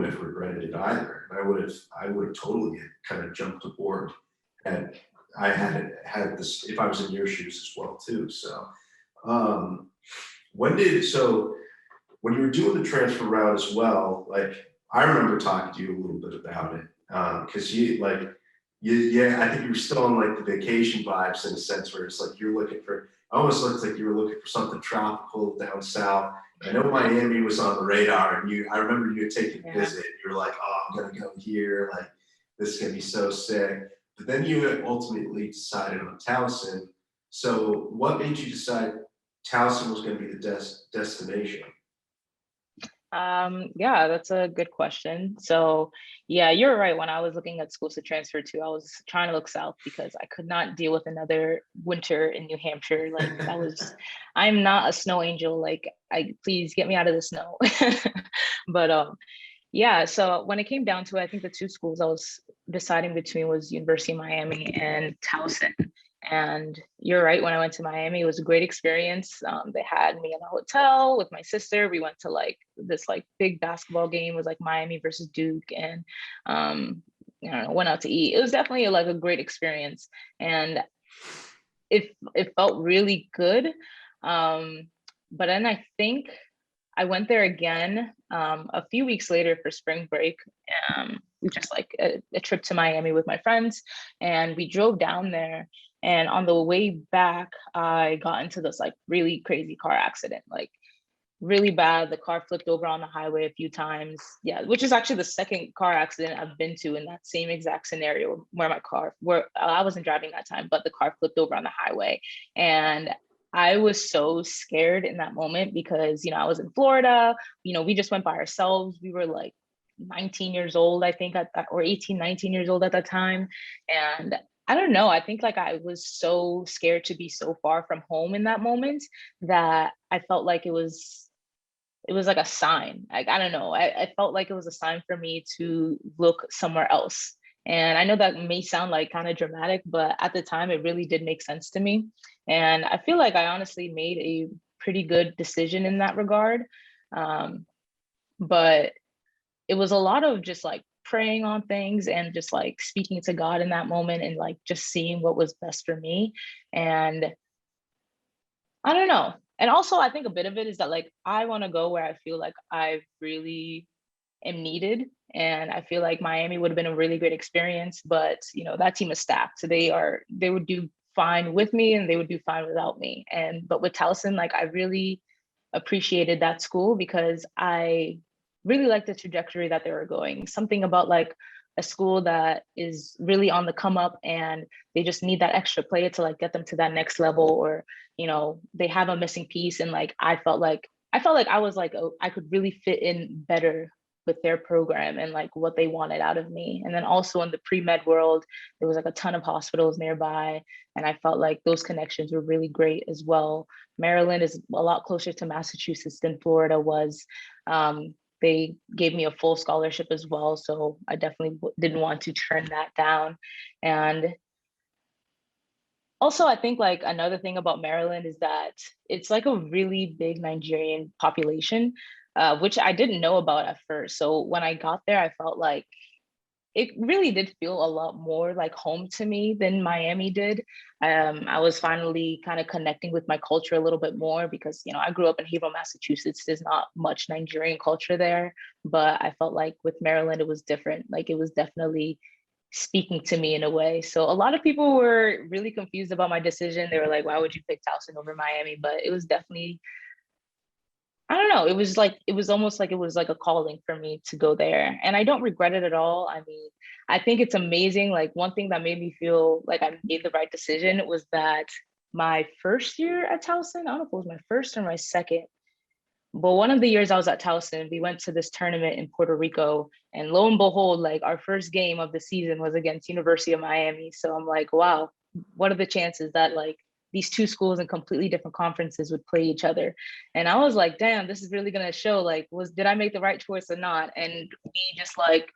have regretted it either. I would have totally kind of jumped aboard, and I had this if I was in your shoes as well too. So um, when you were doing the transfer route as well, like I remember talking to you a little bit about it, because yeah, I think you were still on like the vacation vibes, in a sense, where it's like you're looking for, almost looked like you were looking for something tropical down south. I know Miami was on the radar, and I remember you had taken a visit. You were like, oh, I'm gonna go here, like this is gonna be so sick. But then you ultimately decided on Towson. So what made you decide Towson was gonna be the destination? Yeah, that's a good question. So, yeah, you're right. When I was looking at schools to transfer to, I was trying to look south because I could not deal with another winter in New Hampshire. Like I'm not a snow angel. Like, please get me out of the snow. But yeah, so when it came down to it, I think the two schools I was deciding between was University of Miami and Towson. And you're right, when I went to Miami, it was a great experience. They had me in a hotel with my sister. We went to like this like big basketball game. It was like Miami versus Duke, and I don't know, went out to eat. It was definitely like a great experience. And it felt really good. But then I think I went there again a few weeks later for spring break. Just like a trip to Miami with my friends, and we drove down there. And on the way back, I got into this like really crazy car accident, like really bad. The car flipped over on the highway a few times. Yeah, which is actually the second car accident I've been to in that same exact scenario where I wasn't driving that time, but the car flipped over on the highway. And I was so scared in that moment because, I was in Florida, we just went by ourselves. We were like 19 years old, I think, or 18, 19 years old at that time. And I don't know, I think like I was so scared to be so far from home in that moment that I felt like it was like a sign. Like, I don't know. I felt like it was a sign for me to look somewhere else. And I know that may sound like kind of dramatic, but at the time it really did make sense to me. And I feel like I honestly made a pretty good decision in that regard. But it was a lot of just like praying on things and just like speaking to God in that moment and like just seeing what was best for me. And I don't know. And also, I think a bit of it is that like I want to go where I feel like I really am needed. And I feel like Miami would have been a really great experience, but that team is stacked. So they would do fine with me and they would do fine without me. But with Towson, like I really appreciated that school because I really liked the trajectory that they were going. Something about like a school that is really on the come up and they just need that extra player to like get them to that next level, or they have a missing piece. And like I felt like I was like, oh, I could really fit in better with their program and like what they wanted out of me. And then also in the pre-med world, there was like a ton of hospitals nearby. And I felt like those connections were really great as well. Maryland is a lot closer to Massachusetts than Florida was. They gave me a full scholarship as well. So I definitely didn't want to turn that down. And also, I think like another thing about Maryland is that it's like a really big Nigerian population, which I didn't know about at first. So when I got there, I felt like it really did feel a lot more like home to me than Miami did. I was finally kind of connecting with my culture a little bit more because, I grew up in Haverhill, Massachusetts. There's not much Nigerian culture there, but I felt like with Maryland, it was different. Like it was definitely speaking to me in a way. So a lot of people were really confused about my decision. They were like, why would you pick Towson over Miami? But it was definitely, I don't know. It was almost like it was like a calling for me to go there. And I don't regret it at all. I mean, I think it's amazing. Like one thing that made me feel like I made the right decision was that my first year at Towson, I don't know if it was my first or my second, but one of the years I was at Towson, we went to this tournament in Puerto Rico, and lo and behold, like our first game of the season was against University of Miami. So I'm like, wow, what are the chances that like these two schools in completely different conferences would play each other? And I was like, damn, this is really gonna show like, did I make the right choice or not? And we just like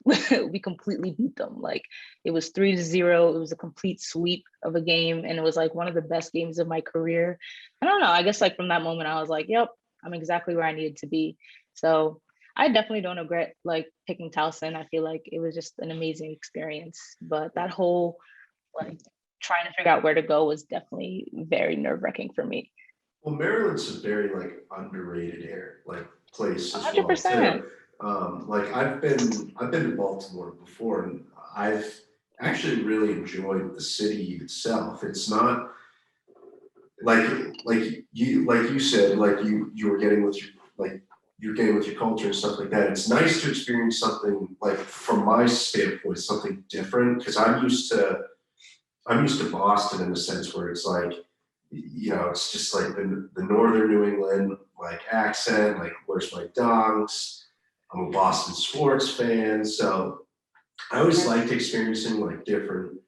we completely beat them. Like it was 3-0. It was a complete sweep of a game. And it was like one of the best games of my career. I don't know. I guess like from that moment, I was like, yep, I'm exactly where I needed to be. So I definitely don't regret like picking Towson. I feel like it was just an amazing experience. But that whole like trying to figure out where to go was definitely very nerve-wracking for me. Well, Maryland's a very like underrated place as well 100%. too. Like I've been to Baltimore before, and I've actually really enjoyed the city itself. It's not like like you said, like you were getting with your like you're getting with your culture and stuff like that. It's nice to experience something like from my standpoint, something different, because I'm used to Boston in the sense where it's like, it's just like the northern New England like accent, like where's my dogs? I'm a Boston sports fan, so I always liked experiencing like different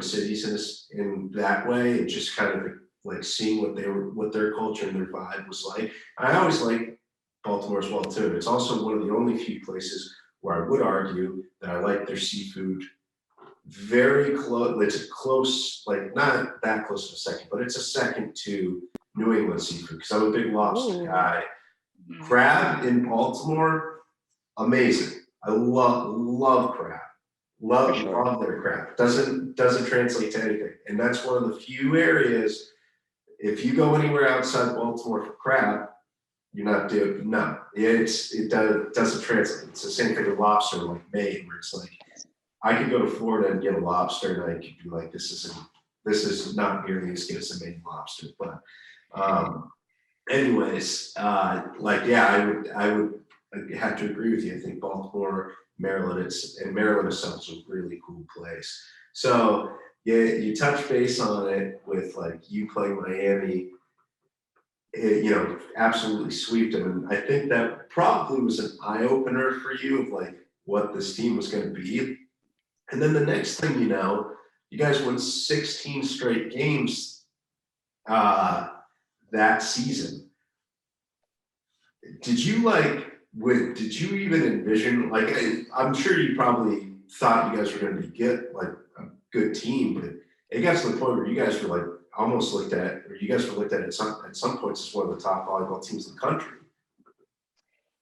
cities in that way, and just kind of like seeing what their culture and their vibe was like. I always liked Baltimore as well too. It's also one of the only few places where I would argue that I like their seafood very close. It's close, like not that close to a second, but it's a second to New England seafood because I'm a big lobster Ooh. guy. Crab in Baltimore, amazing. I love crab. love sure. love their craft. Doesn't translate to anything, and that's one of the few areas. If you go anywhere outside Baltimore for crap, you're not doing no. Doesn't translate. It's the same thing with lobster, like Maine, where it's like I could go to Florida and get a lobster, and I could be like, this is not nearly as good as a Maine lobster. But anyways, like yeah, I would have to agree with you. I think Baltimore, Maryland, Maryland itself is a really cool place. So yeah, you touch base on it with like you playing Miami. Absolutely sweeped them. And I think that probably was an eye opener for you of like what this team was going to be. And then the next thing you know, you guys won 16 straight games that season. Did you even envision, like, I'm sure you probably thought you guys were going to be like a good team, but it got to the point where you guys were like almost looked at, or you guys were looked at some points as one of the top volleyball teams in the country.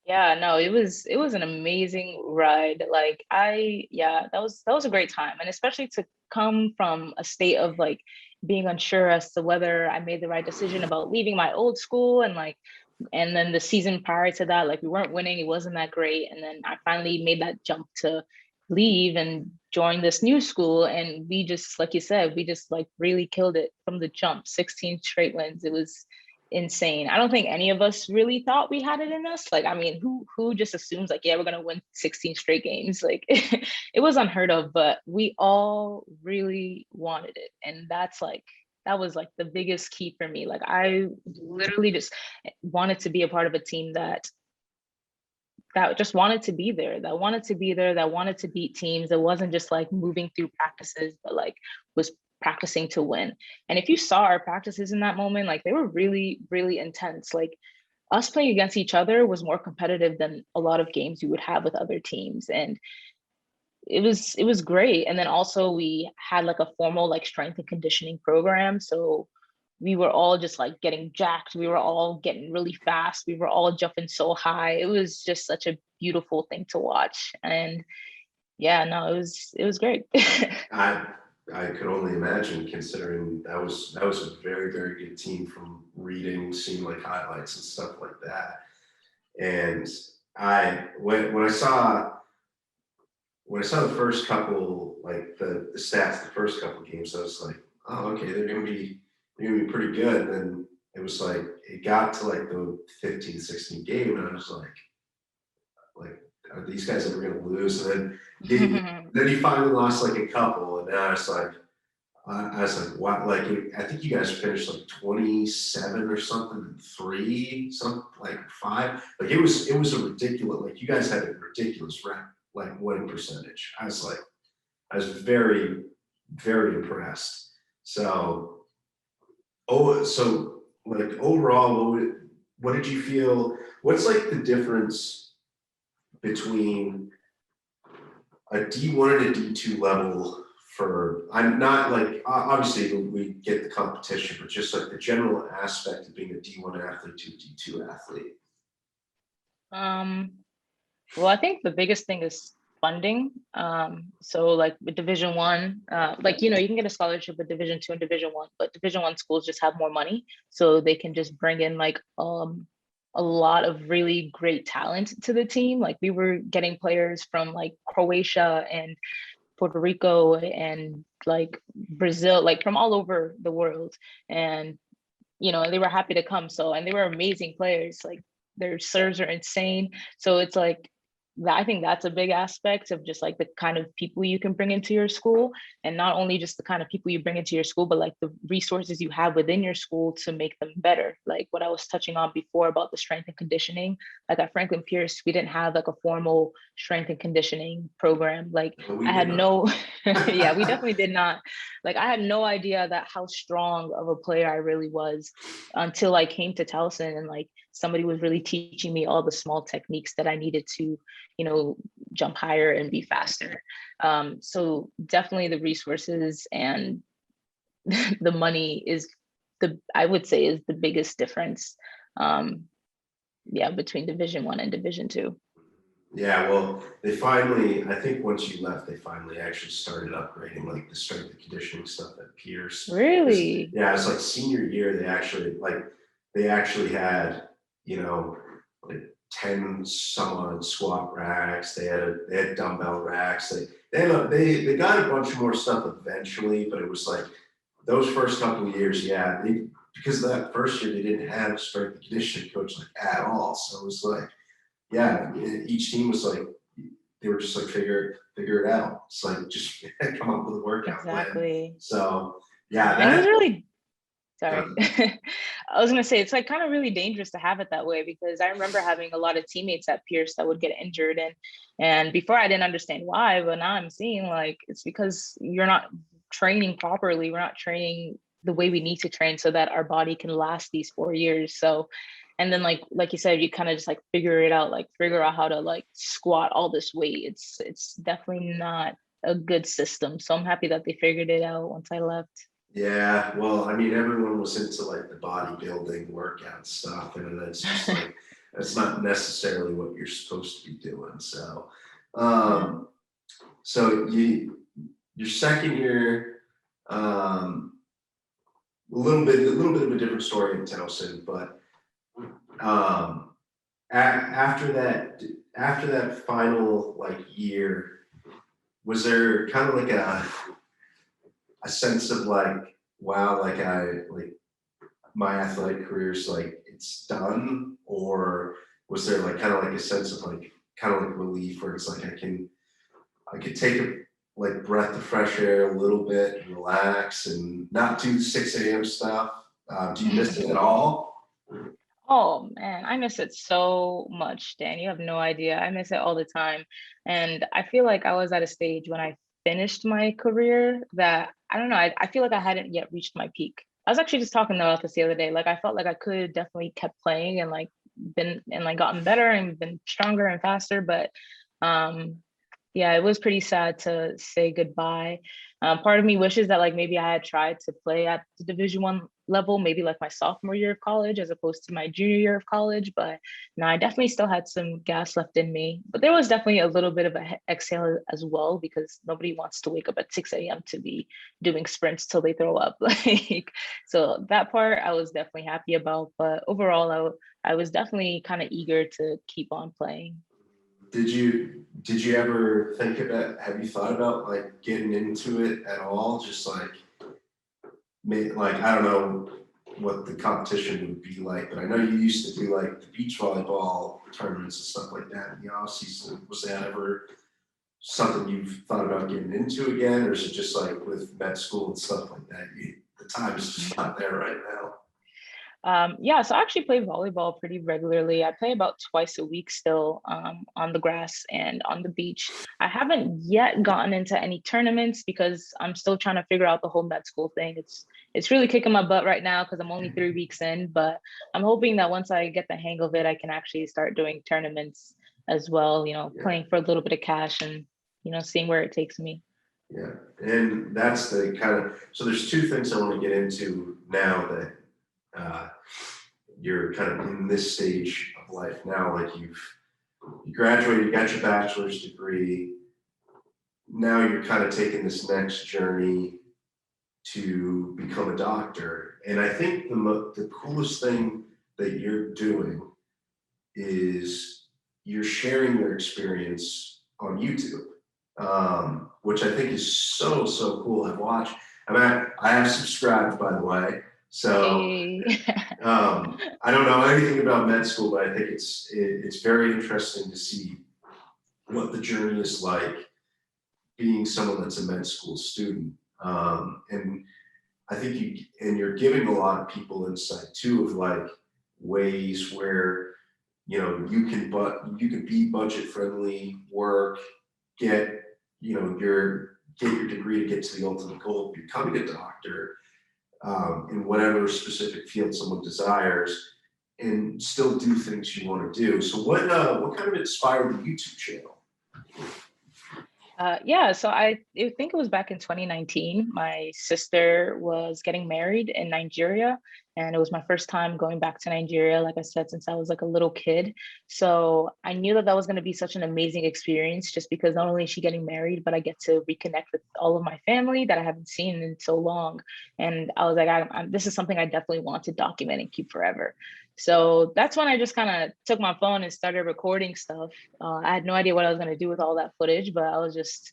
Yeah, no, it was an amazing ride. Like that was a great time. And especially to come from a state of like being unsure as to whether I made the right decision about leaving my old school, and then the season prior to that, like we weren't winning, it wasn't that great. And then I finally made that jump to leave and join this new school. And we just, like you said, we just like really killed it from the jump, 16 straight wins. It was insane. I don't think any of us really thought we had it in us. Like, I mean, who just assumes like, yeah, we're gonna win 16 straight games? Like it was unheard of, but we all really wanted it. And that was like the biggest key for me. Like I literally just wanted to be a part of a team that just wanted to be there, that wanted to beat teams, that wasn't just like moving through practices, but like was practicing to win. And if you saw our practices in that moment, like they were really, really intense. Like us playing against each other was more competitive than a lot of games you would have with other teams. And it was great. And then also we had like a formal like strength and conditioning program. So we were all just like getting jacked. We were all getting really fast. We were all jumping so high. It was just such a beautiful thing to watch. And yeah, no, it was great. I could only imagine, considering that was a very, very good team from seeing like highlights and stuff like that. And when I saw the first couple, like the stats, the first couple games, I was like, oh, okay, they're gonna be pretty good. And then it was like it got to like the 15, 16 game, and I was like, are these guys ever gonna lose? And then he finally lost like a couple, and now it's like I was like, wow, like I think you guys finished like 27 or something, and 3, something like 5. Like it was a ridiculous. Like you guys had a ridiculous like winning percentage. I was very, very impressed. So like overall, what did you feel? What's like the difference between a D1 and a D2 level? I'm not like, obviously we get the competition, but just like the general aspect of being a D1 athlete to a D2 athlete. Well, I think the biggest thing is funding. So like with Division 1, like you can get a scholarship with Division 2 and Division 1, but Division 1 schools just have more money, so they can just bring in like a lot of really great talent to the team. Like we were getting players from like Croatia and Puerto Rico and like Brazil, like from all over the world. And, they were happy to come. So, and they were amazing players. Like their serves are insane. So it's like, I think that's a big aspect of just like the kind of people you can bring into your school, and not only just the kind of people you bring into your school, but like the resources you have within your school to make them better. Like what I was touching on before about the strength and conditioning, like at Franklin Pierce, we didn't have like a formal strength and conditioning program. Like I had no, yeah, we definitely did not. Like I had no idea that how strong of a player I really was until I came to Towson, and like somebody was really teaching me all the small techniques that I needed to jump higher and be faster. So definitely the resources and the money I would say is the biggest difference. Yeah, between Division 1 and Division 2. Yeah, well, they finally, I think once you left, they finally actually started upgrading like the strength and conditioning stuff at Pierce. Really? Yeah, it's like senior year, they actually had, you know, like 10 some odd squat racks. They had dumbbell racks. They got a bunch more stuff eventually, but it was like those first couple of years, yeah, because of that first year they didn't have a strength and conditioning coach like at all. So it was like, yeah, each team was like, they were just like figure it out. It's like just come up with a workout plan. Exactly. So yeah, And it was that really, sorry. uh, I was gonna say it's like kind of really dangerous to have it that way because I remember having a lot of teammates at Pierce that would get injured and before I didn't understand why, but now I'm seeing like it's because you're not training properly. We're not training the way we need to train so that our body can last these 4 years. So and then like you said, you kind of just like figure out how to like squat all this weight. It's definitely not a good system. So I'm happy that they figured it out once I left. yeah, well, I mean, everyone was into like the bodybuilding workout stuff, and it's just like that's not necessarily what you're supposed to be doing. So, Yeah. um, so your second year, a little bit of a different story in Towson, but um, after that final like year, was there kind of like a sense of like, wow, like my athletic career's like it's done, or was there like kind of like a sense of like kind of like relief where it's like I could take a like breath of fresh air a little bit and relax and not do 6 a.m. stuff. Do you miss it at all? Oh man, I miss it so much, Dan. You have no idea. I miss it all the time. And I feel like I was at a stage when I finished my career that I don't know, I feel like I hadn't yet reached my peak. I was actually just talking about this the other day. Like I felt like I could definitely kept playing and like been and like gotten better and been stronger and faster, but um yeah, it was pretty sad to say goodbye. Part of me wishes that like maybe I had tried to play at the Division 1 level, maybe like my sophomore year of college as opposed to my junior year of college. But no, I definitely still had some gas left in me. But there was definitely a little bit of a exhale as well because nobody wants to wake up at 6 a.m. to be doing sprints till they throw up. Like so that part I was definitely happy about. But overall, I was definitely kind of eager to keep on playing. Did you ever think about, have you thought about like getting into it at all? Just like like I don't know what the competition would be like, but I know you used to do like the beach volleyball tournaments and stuff like that in the off season. Was that ever something you've thought about getting into again, or is it just like with med school and stuff like that? The time is just not there right now. Yeah, so I actually play volleyball pretty regularly. I play about twice a week still on the grass and on the beach. I haven't yet gotten into any tournaments because I'm still trying to figure out the whole med school thing. It's really kicking my butt right now because I'm only 3 weeks in, but I'm hoping that once I get the hang of it, I can actually start doing tournaments as well, Yeah, playing for a little bit of cash and, seeing where it takes me. yeah, and that's the kind of, so there's two things I want to get into now that uh, you're kind of in this stage of life now. Like you graduated, you got your bachelor's degree. Now you're kind of taking this next journey to become a doctor. And I think the coolest thing that you're doing is you're sharing your experience on YouTube, which I think is so cool. I have subscribed, by the way. So Hey. I don't know anything about med school, but I think it's very interesting to see what the journey is like being someone that's a med school student. And I think you're giving a lot of people insight too of like ways where you can be budget friendly, work, get get your degree to get to the ultimate goal of becoming a doctor, in whatever specific field someone desires, and still do things you want to do. So what kind of inspired the YouTube channel? Yeah, so I think it was back in 2019. My sister was getting married in Nigeria, and it was my first time going back to Nigeria, like I said, since I was like a little kid. So I knew that that was going to be such an amazing experience, just because not only is she getting married, but I get to reconnect with all of my family that I haven't seen in so long. And I was like, this is something I definitely want to document and keep forever. So that's when I just kind of took my phone and started recording stuff. I had no idea what I was going to do with all that footage, but I was just,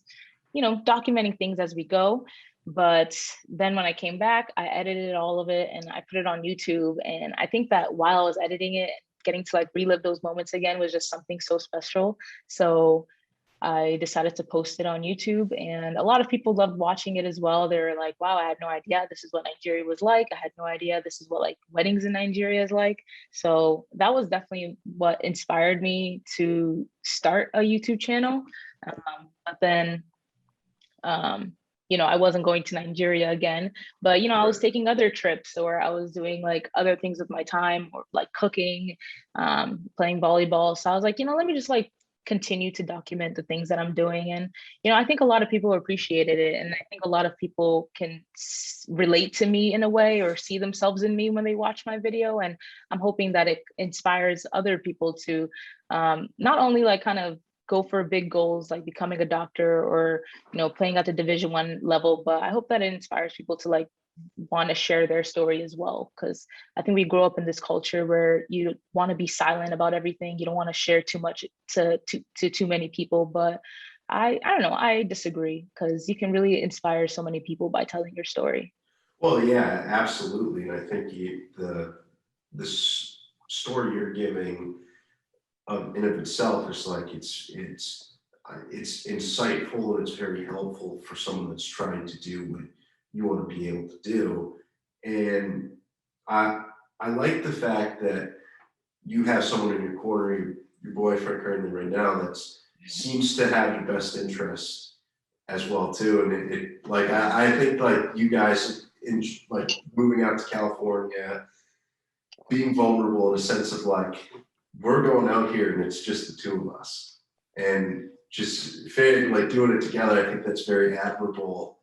documenting things as we go. But then when I came back, I edited all of it and I put it on YouTube. And I think that while I was editing it, getting to like relive those moments again was just something so special. So I decided to post it on YouTube, and a lot of people loved watching it as well. They were like, wow, I had no idea this is what Nigeria was like. I had no idea this is what like weddings in Nigeria is like. So that was definitely what inspired me to start a YouTube channel. But then, I wasn't going to Nigeria again, but, I was taking other trips, or I was doing like other things with my time, or like cooking, playing volleyball. So I was like, let me just like continue to document the things that I'm doing. And, I think a lot of people appreciated it. And I think a lot of people can relate to me in a way, or see themselves in me when they watch my video. And I'm hoping that it inspires other people to not only like kind of go for big goals like becoming a doctor, or playing at the Division 1 level, but I hope that it inspires people to like want to share their story as well, because I think we grow up in this culture where you want to be silent about everything. You don't want to share too much to too many people. But I don't know, I disagree, because you can really inspire so many people by telling your story. Well, yeah, absolutely. And I think this story you're giving, in of itself, is like it's insightful, and it's very helpful for someone that's trying to do what you want to be able to do. And I I like the fact that you have someone in your corner, your boyfriend currently right now, that seems to have your best interest as well too. And it like I think like you guys in like moving out to California, being vulnerable in a sense of like, we're going out here and it's just the two of us, and just like doing it together. I think that's very admirable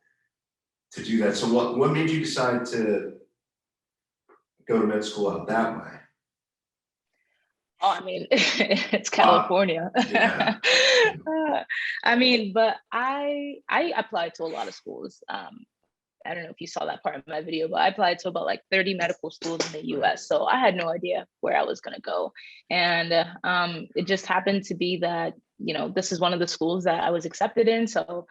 to do that. So what made you decide to go to med school out that way? Oh, I mean, it's Uh, California. yeah. I mean, but I applied to a lot of schools. I don't know if you saw that part of my video, but I applied to about like 30 medical schools in the US. So I had no idea where I was going to go. And it just happened to be that, this is one of the schools that I was accepted in. So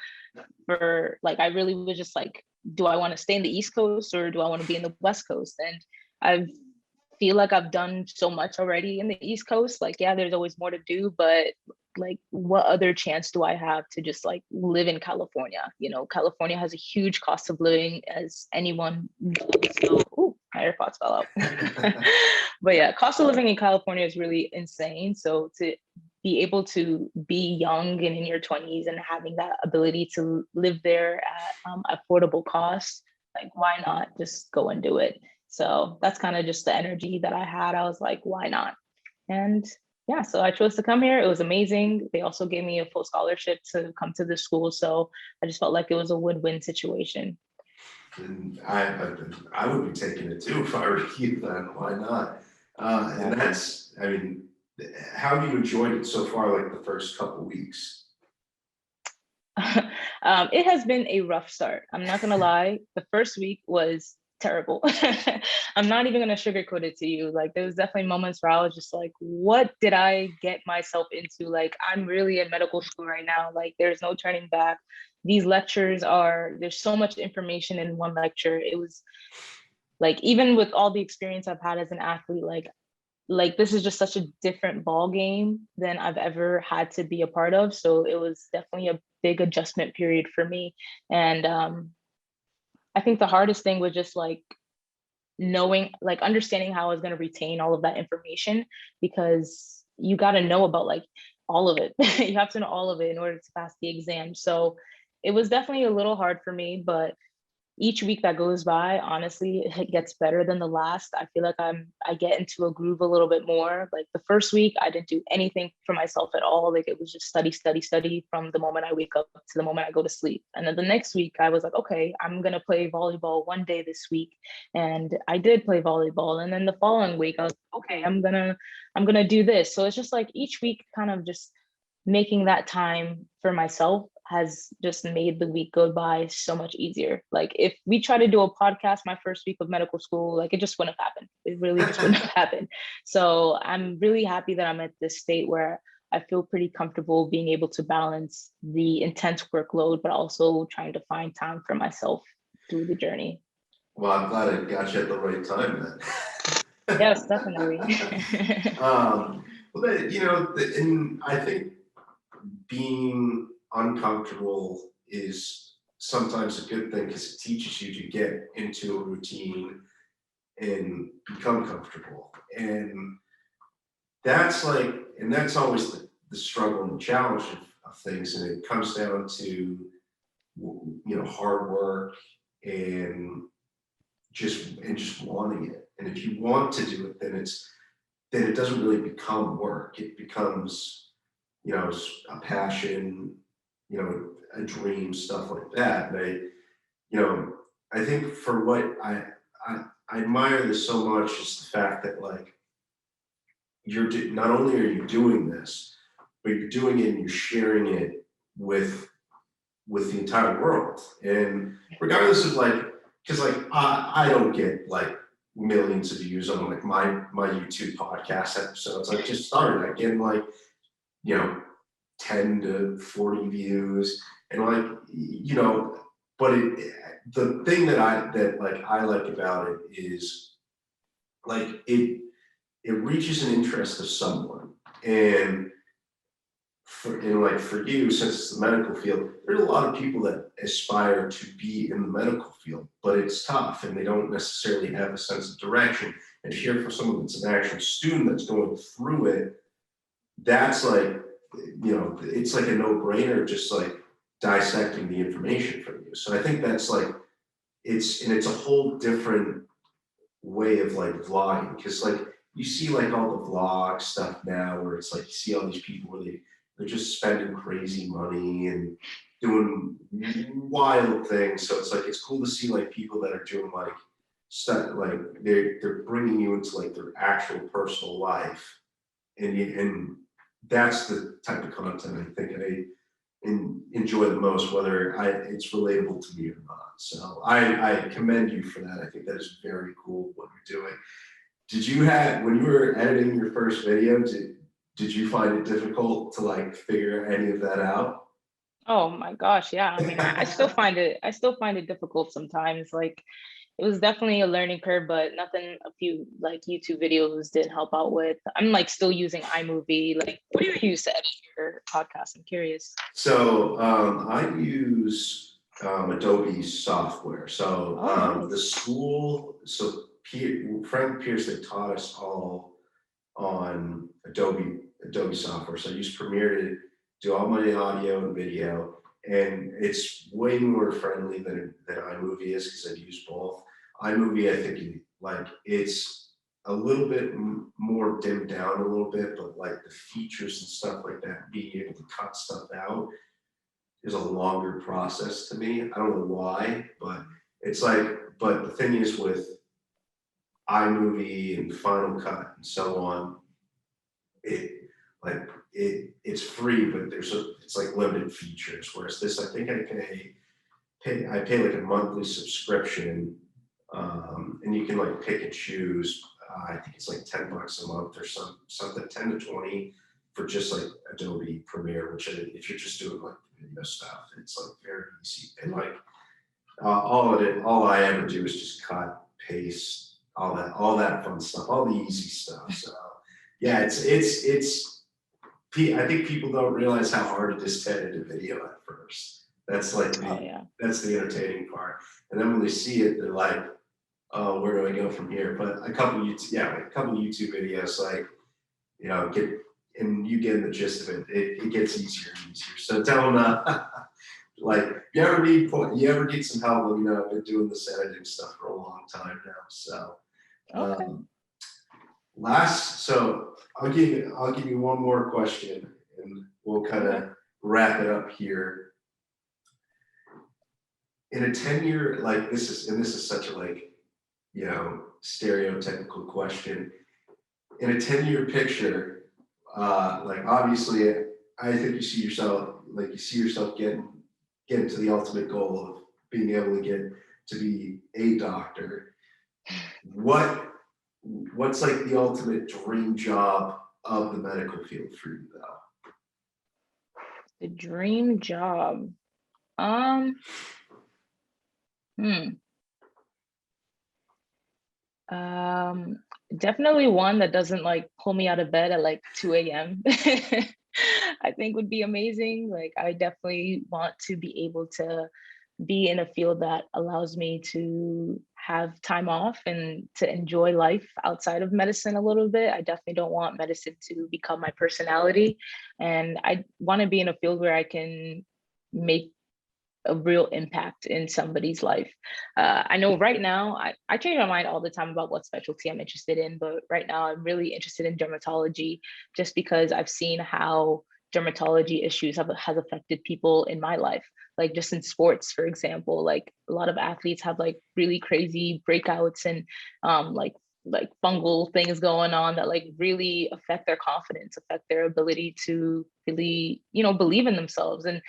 for like, I really was just like, do I want to stay in the East Coast, or do I want to be in the West Coast? And I feel like I've done so much already in the East Coast. Like, yeah, there's always more to do, but like, what other chance do I have to just like live in California? California has a huge cost of living, as anyone knows. So, ooh, my AirPods fell out. But yeah, cost of living in California is really insane. So to be able to be young and in your 20s and having that ability to live there at affordable costs, like, why not just go and do it? So that's kind of just the energy that I had. I was like, why not? And yeah, so I chose to come here. It was amazing. They also gave me a full scholarship to come to the school. So I just felt like it was a win-win situation. And I would be taking it too if I were you. Then why not? And Exactly. that's, I mean, how have you enjoyed it so far? Like the first couple weeks? It has been a rough start. I'm not gonna lie. The first week was terrible. I'm not even gonna sugarcoat it to you. Like, there was definitely moments where I was just like, what did I get myself into? Like, I'm really in medical school right now. Like, there's no turning back. These lectures there's so much information in one lecture. It was like, even with all the experience I've had as an athlete, like this is just such a different ball game than I've ever had to be a part of. So it was definitely a big adjustment period for me. And I think the hardest thing was just like knowing, like understanding how I was going to retain all of that information, because you got to know about like all of it. You have to know all of it in order to pass the exam. So it was definitely a little hard for me, but each week that goes by, honestly, it gets better than the last. I feel like I get into a groove a little bit more. Like the first week, I didn't do anything for myself at all. Like it was just study, study, study from the moment I wake up to the moment I go to sleep. And then the next week, I was like, okay, I'm gonna play volleyball one day this week, and I did play volleyball. And then the following week, I was like, okay, I'm gonna do this. So it's just like each week, kind of just making that time for myself has just made the week go by so much easier. Like if we try to do a podcast my first week of medical school, like it just wouldn't have happened. It really just wouldn't have happened. So I'm really happy that I'm at this state where I feel pretty comfortable being able to balance the intense workload, but also trying to find time for myself through the journey. Well, I'm glad I got you at the right time then. Yes, definitely. Well, and I think being uncomfortable is sometimes a good thing because it teaches you to get into a routine and become comfortable. And that's always the struggle and challenge of things. And it comes down to, hard work and just wanting it. And if you want to do it, then it doesn't really become work. It becomes, a passion, a dream, stuff like that. And I think for what I admire this so much is the fact that like not only are you doing this, but you're doing it and you're sharing it with the entire world. And regardless of like, because like I don't get like millions of views on like my YouTube podcast episodes. I just started. I get like 10 to 40 views, and like but the thing that I like about it is like it reaches an interest of someone. And for you, since it's the medical field, there's a lot of people that aspire to be in the medical field, but it's tough and they don't necessarily have a sense of direction. And here for someone that's an actual student that's going through it, that's like, it's like a no-brainer, just like dissecting the information from you. So I think that's like, it's a whole different way of like vlogging, because like you see like all the vlog stuff now where it's like you see all these people where they're just spending crazy money and doing wild things. So it's like, it's cool to see like people that are doing like stuff, like they're bringing you into like their actual personal life. And that's the type of content I think I enjoy the most, whether it's relatable to me or not. So I commend you for that. I think that is very cool what you're doing. When you were editing your first video, did you find it difficult to like figure any of that out? Oh my gosh, yeah. I mean, I still find it difficult sometimes. Like it was definitely a learning curve, but nothing a few like YouTube videos didn't help out with. I'm like still using iMovie. Like what do you use to edit your podcast? I'm curious. So I use Adobe software. So Nice. the school, Frank Pierce, they taught us all on Adobe software. So I use Premiere to do all my audio and video, and it's way more friendly than iMovie is because I've used both. iMovie, I think it's a little bit more dimmed down a little bit, but like the features and stuff like that, being able to cut stuff out is a longer process to me. I don't know why, but it's like, but the thing is with iMovie and Final Cut and so on, it's free, but it's like limited features. Whereas this, I think I pay like a monthly subscription, and you can like pick and choose. I think it's like $10 a month or something, 10 to 20 for just like Adobe Premiere, which if you're just doing like video stuff, it's like very easy. And like all I ever do is just cut, paste, all that fun stuff, all the easy stuff. So yeah, I think people don't realize how hard it is to edit a video at first. That's like that's the entertaining part. And then when they see it, they're like, oh, where do I go from here? But a couple YouTube videos, like, you get the gist of it. It gets easier and easier. So tell them, Like, you ever need some help, let me know. I've been doing this editing stuff for a long time now. So, Okay. so I'll give you one more question, and we'll kind of wrap it up here. In a 10-year, like this is such a stereotypical question. In a 10-year picture, like obviously, I think you see yourself getting to the ultimate goal of being able to get to be a doctor. What's like the ultimate dream job of the medical field for you, though? The dream job. Um, Definitely one that doesn't like pull me out of bed at like 2 a.m. I think would be amazing. Like, I definitely want to be able to be in a field that allows me to have time off and to enjoy life outside of medicine a little bit. I definitely don't want medicine to become my personality. And I want to be in a field where I can make a real impact in somebody's life. I know right now, I change my mind all the time about what specialty I'm interested in, but right now I'm really interested in dermatology just because I've seen how dermatology issues has affected people in my life. Like just in sports, for example, like a lot of athletes have like really crazy breakouts and like fungal things going on that like really affect their confidence, affect their ability to really, believe in themselves. And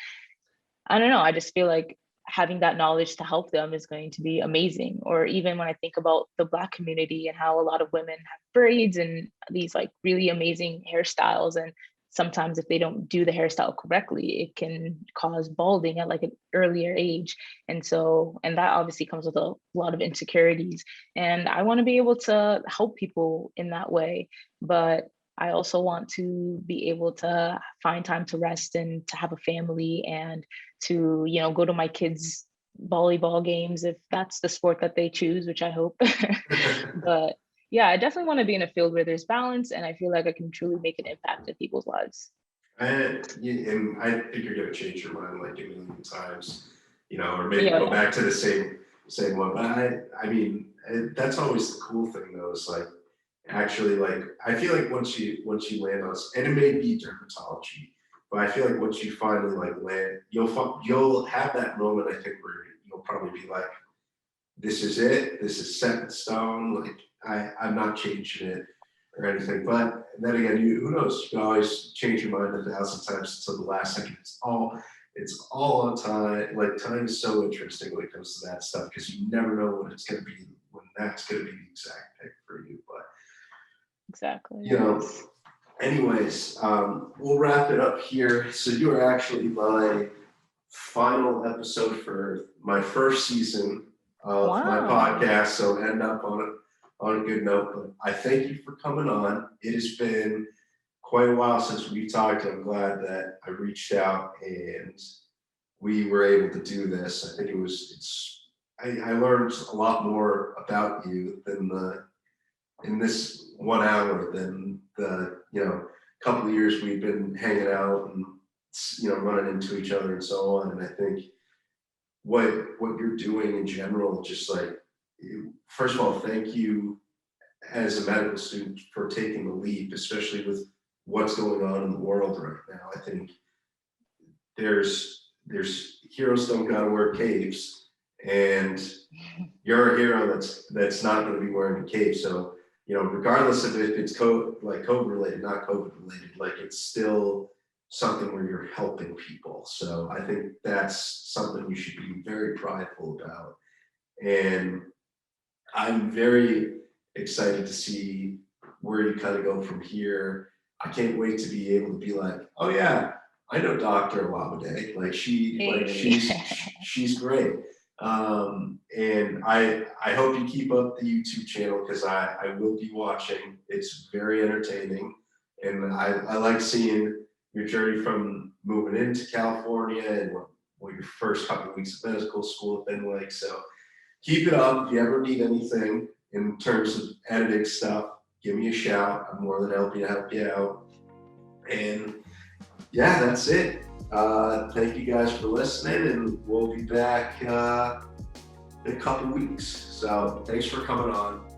I don't know, I just feel like having that knowledge to help them is going to be amazing. Or even when I think about the Black community and how a lot of women have braids and these like really amazing hairstyles. And sometimes if they don't do the hairstyle correctly, it can cause balding at like an earlier age. And that obviously comes with a lot of insecurities. And I want to be able to help people in that way. But I also want to be able to find time to rest and to have a family and to, go to my kids' volleyball games if that's the sport that they choose, which I hope. But yeah, I definitely want to be in a field where there's balance and I feel like I can truly make an impact in people's lives. And I think you're going to change your mind like a million times, or maybe go back to the same one. But I mean, that's always the cool thing, though, is like actually like I feel like once you land on, and it may be dermatology, but I feel like once you finally like land, you'll have that moment, I think, where you'll probably be like, this is it, this is set in stone, like I'm not changing it or anything. But then again, who knows, you can always change your mind 1,000 times until the last second. It's all on time. Like, time is so interesting when it comes to that stuff, because you never know when that's going to be the exact pick for you. But exactly, anyways, we'll wrap it up here. So you are actually my final episode for my first season of my podcast. So end up on a good note. But I thank you for coming on. It has been quite a while since we talked. I'm glad that I reached out and we were able to do this. I think I learned a lot more about you in this 1 hour than the couple of years we've been hanging out and running into each other and so on. And I think what you're doing in general, just like, first of all, thank you as a medical student for taking the leap, especially with what's going on in the world right now. I think there's heroes don't gotta wear capes, and you're a hero that's not going to be wearing a cape. So regardless of if it's COVID related, not COVID related, like it's still something where you're helping people. So I think that's something you should be very prideful about. And I'm very excited to see where you kind of go from here. I can't wait to be able to be like, oh yeah, I know Dr. Olamide. Like she's great. And I hope you keep up the YouTube channel, because I will be watching. It's very entertaining. And I like seeing your journey from moving into California and what your first couple of weeks of medical school have been like. So keep it up. If you ever need anything in terms of editing stuff, give me a shout. I'm more than happy to help you out. And yeah, that's it. Thank you guys for listening, and we'll be back in a couple weeks. So thanks for coming on.